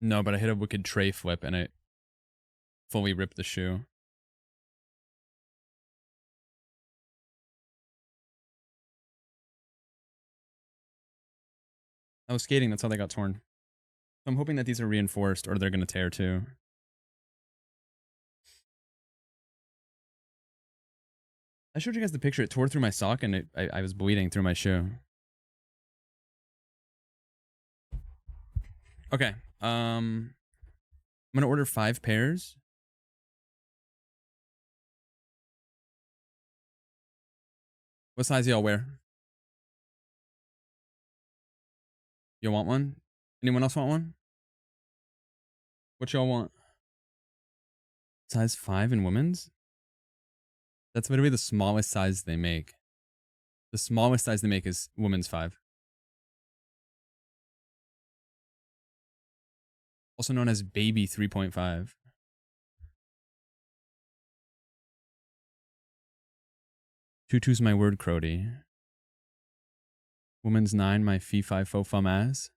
Speaker 1: No, but I hit a wicked tray flip and it fully ripped the shoe. I was skating. That's how they got torn. I'm hoping that these are reinforced or they're going to tear too. I showed you guys the picture. It tore through my sock and I was bleeding through my shoe. Okay. I'm going to order 5 pairs. What size y'all wear? You want one? Anyone else want one? What y'all want? Size 5 in women's? That's literally the smallest size they make. The smallest size they make is women's 5. Also known as baby 3.5. Tutu's my word, Crody. Woman's 9, my fee 5 faux fum ass.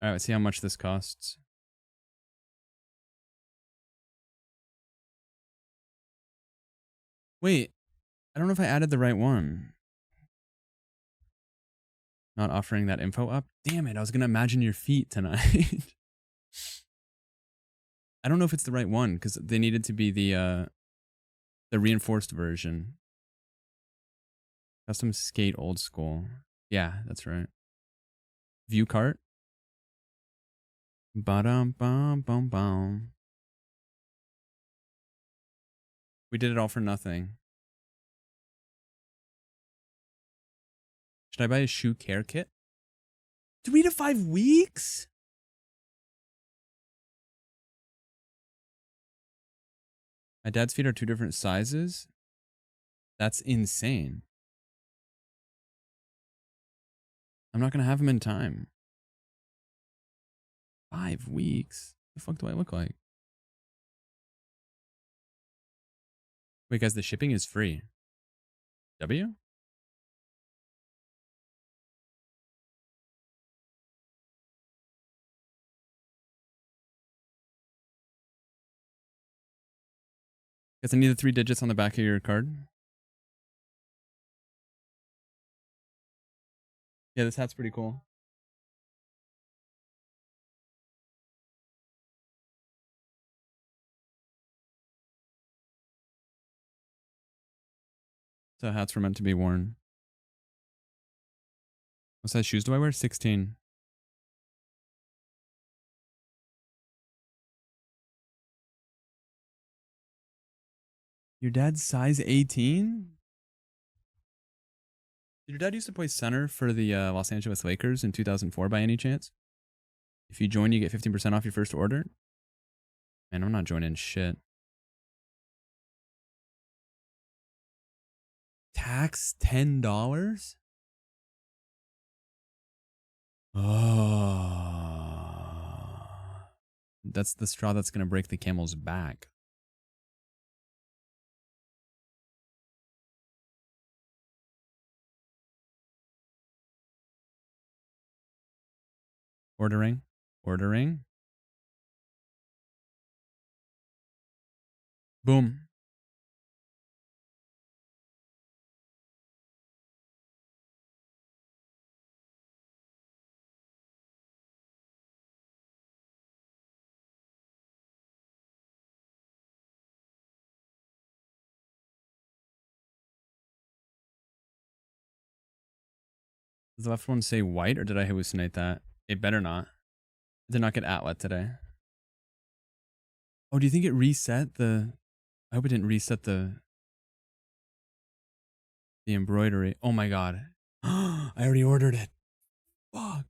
Speaker 1: Alright, let's see how much this costs. Wait, I don't know if I added the right one. Not offering that info up? Damn it, I was gonna imagine your feet tonight. I don't know if it's the right one, because they needed to be the reinforced version. Custom skate old school. Yeah, that's right. View cart. Ba-dum bum bum bum. We did it all for nothing. Should I buy a shoe care kit? 3 to 5 weeks? My dad's feet are 2 different sizes? That's insane. I'm not going to have them in time. 5 weeks? The fuck do I look like? Wait, guys, the shipping is free. W? Guess I need the 3 digits on the back of your card. Yeah, this hat's pretty cool. So hats were meant to be worn. What size shoes do I wear? 16. Your dad's size 18? Did your dad used to play center for the Los Angeles Lakers in 2004 by any chance? If you join, you get 15% off your first order? Man, I'm not joining shit. Tax $10? Oh. That's the straw that's going to break the camel's back. Ordering. Ordering. Boom. Does the left one say white or did I hallucinate that? It better not. I did not get Atlet today. Oh, do you think it reset the... I hope it didn't reset the embroidery. Oh my god. I already ordered it. Fuck.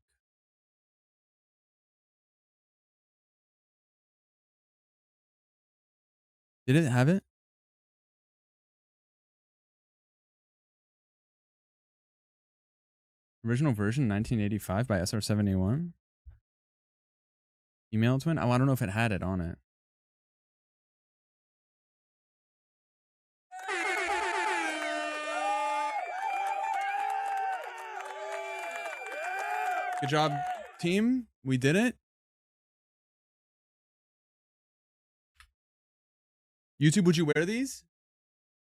Speaker 1: Did it have it? Original version 1985 by SR71. Email twin? Oh, I don't know if it had it on it. Good job, team. We did it. YouTube, would you wear these?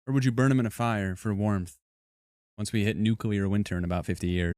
Speaker 1: Or would you burn them in a fire for warmth once we hit nuclear winter in about 50 years?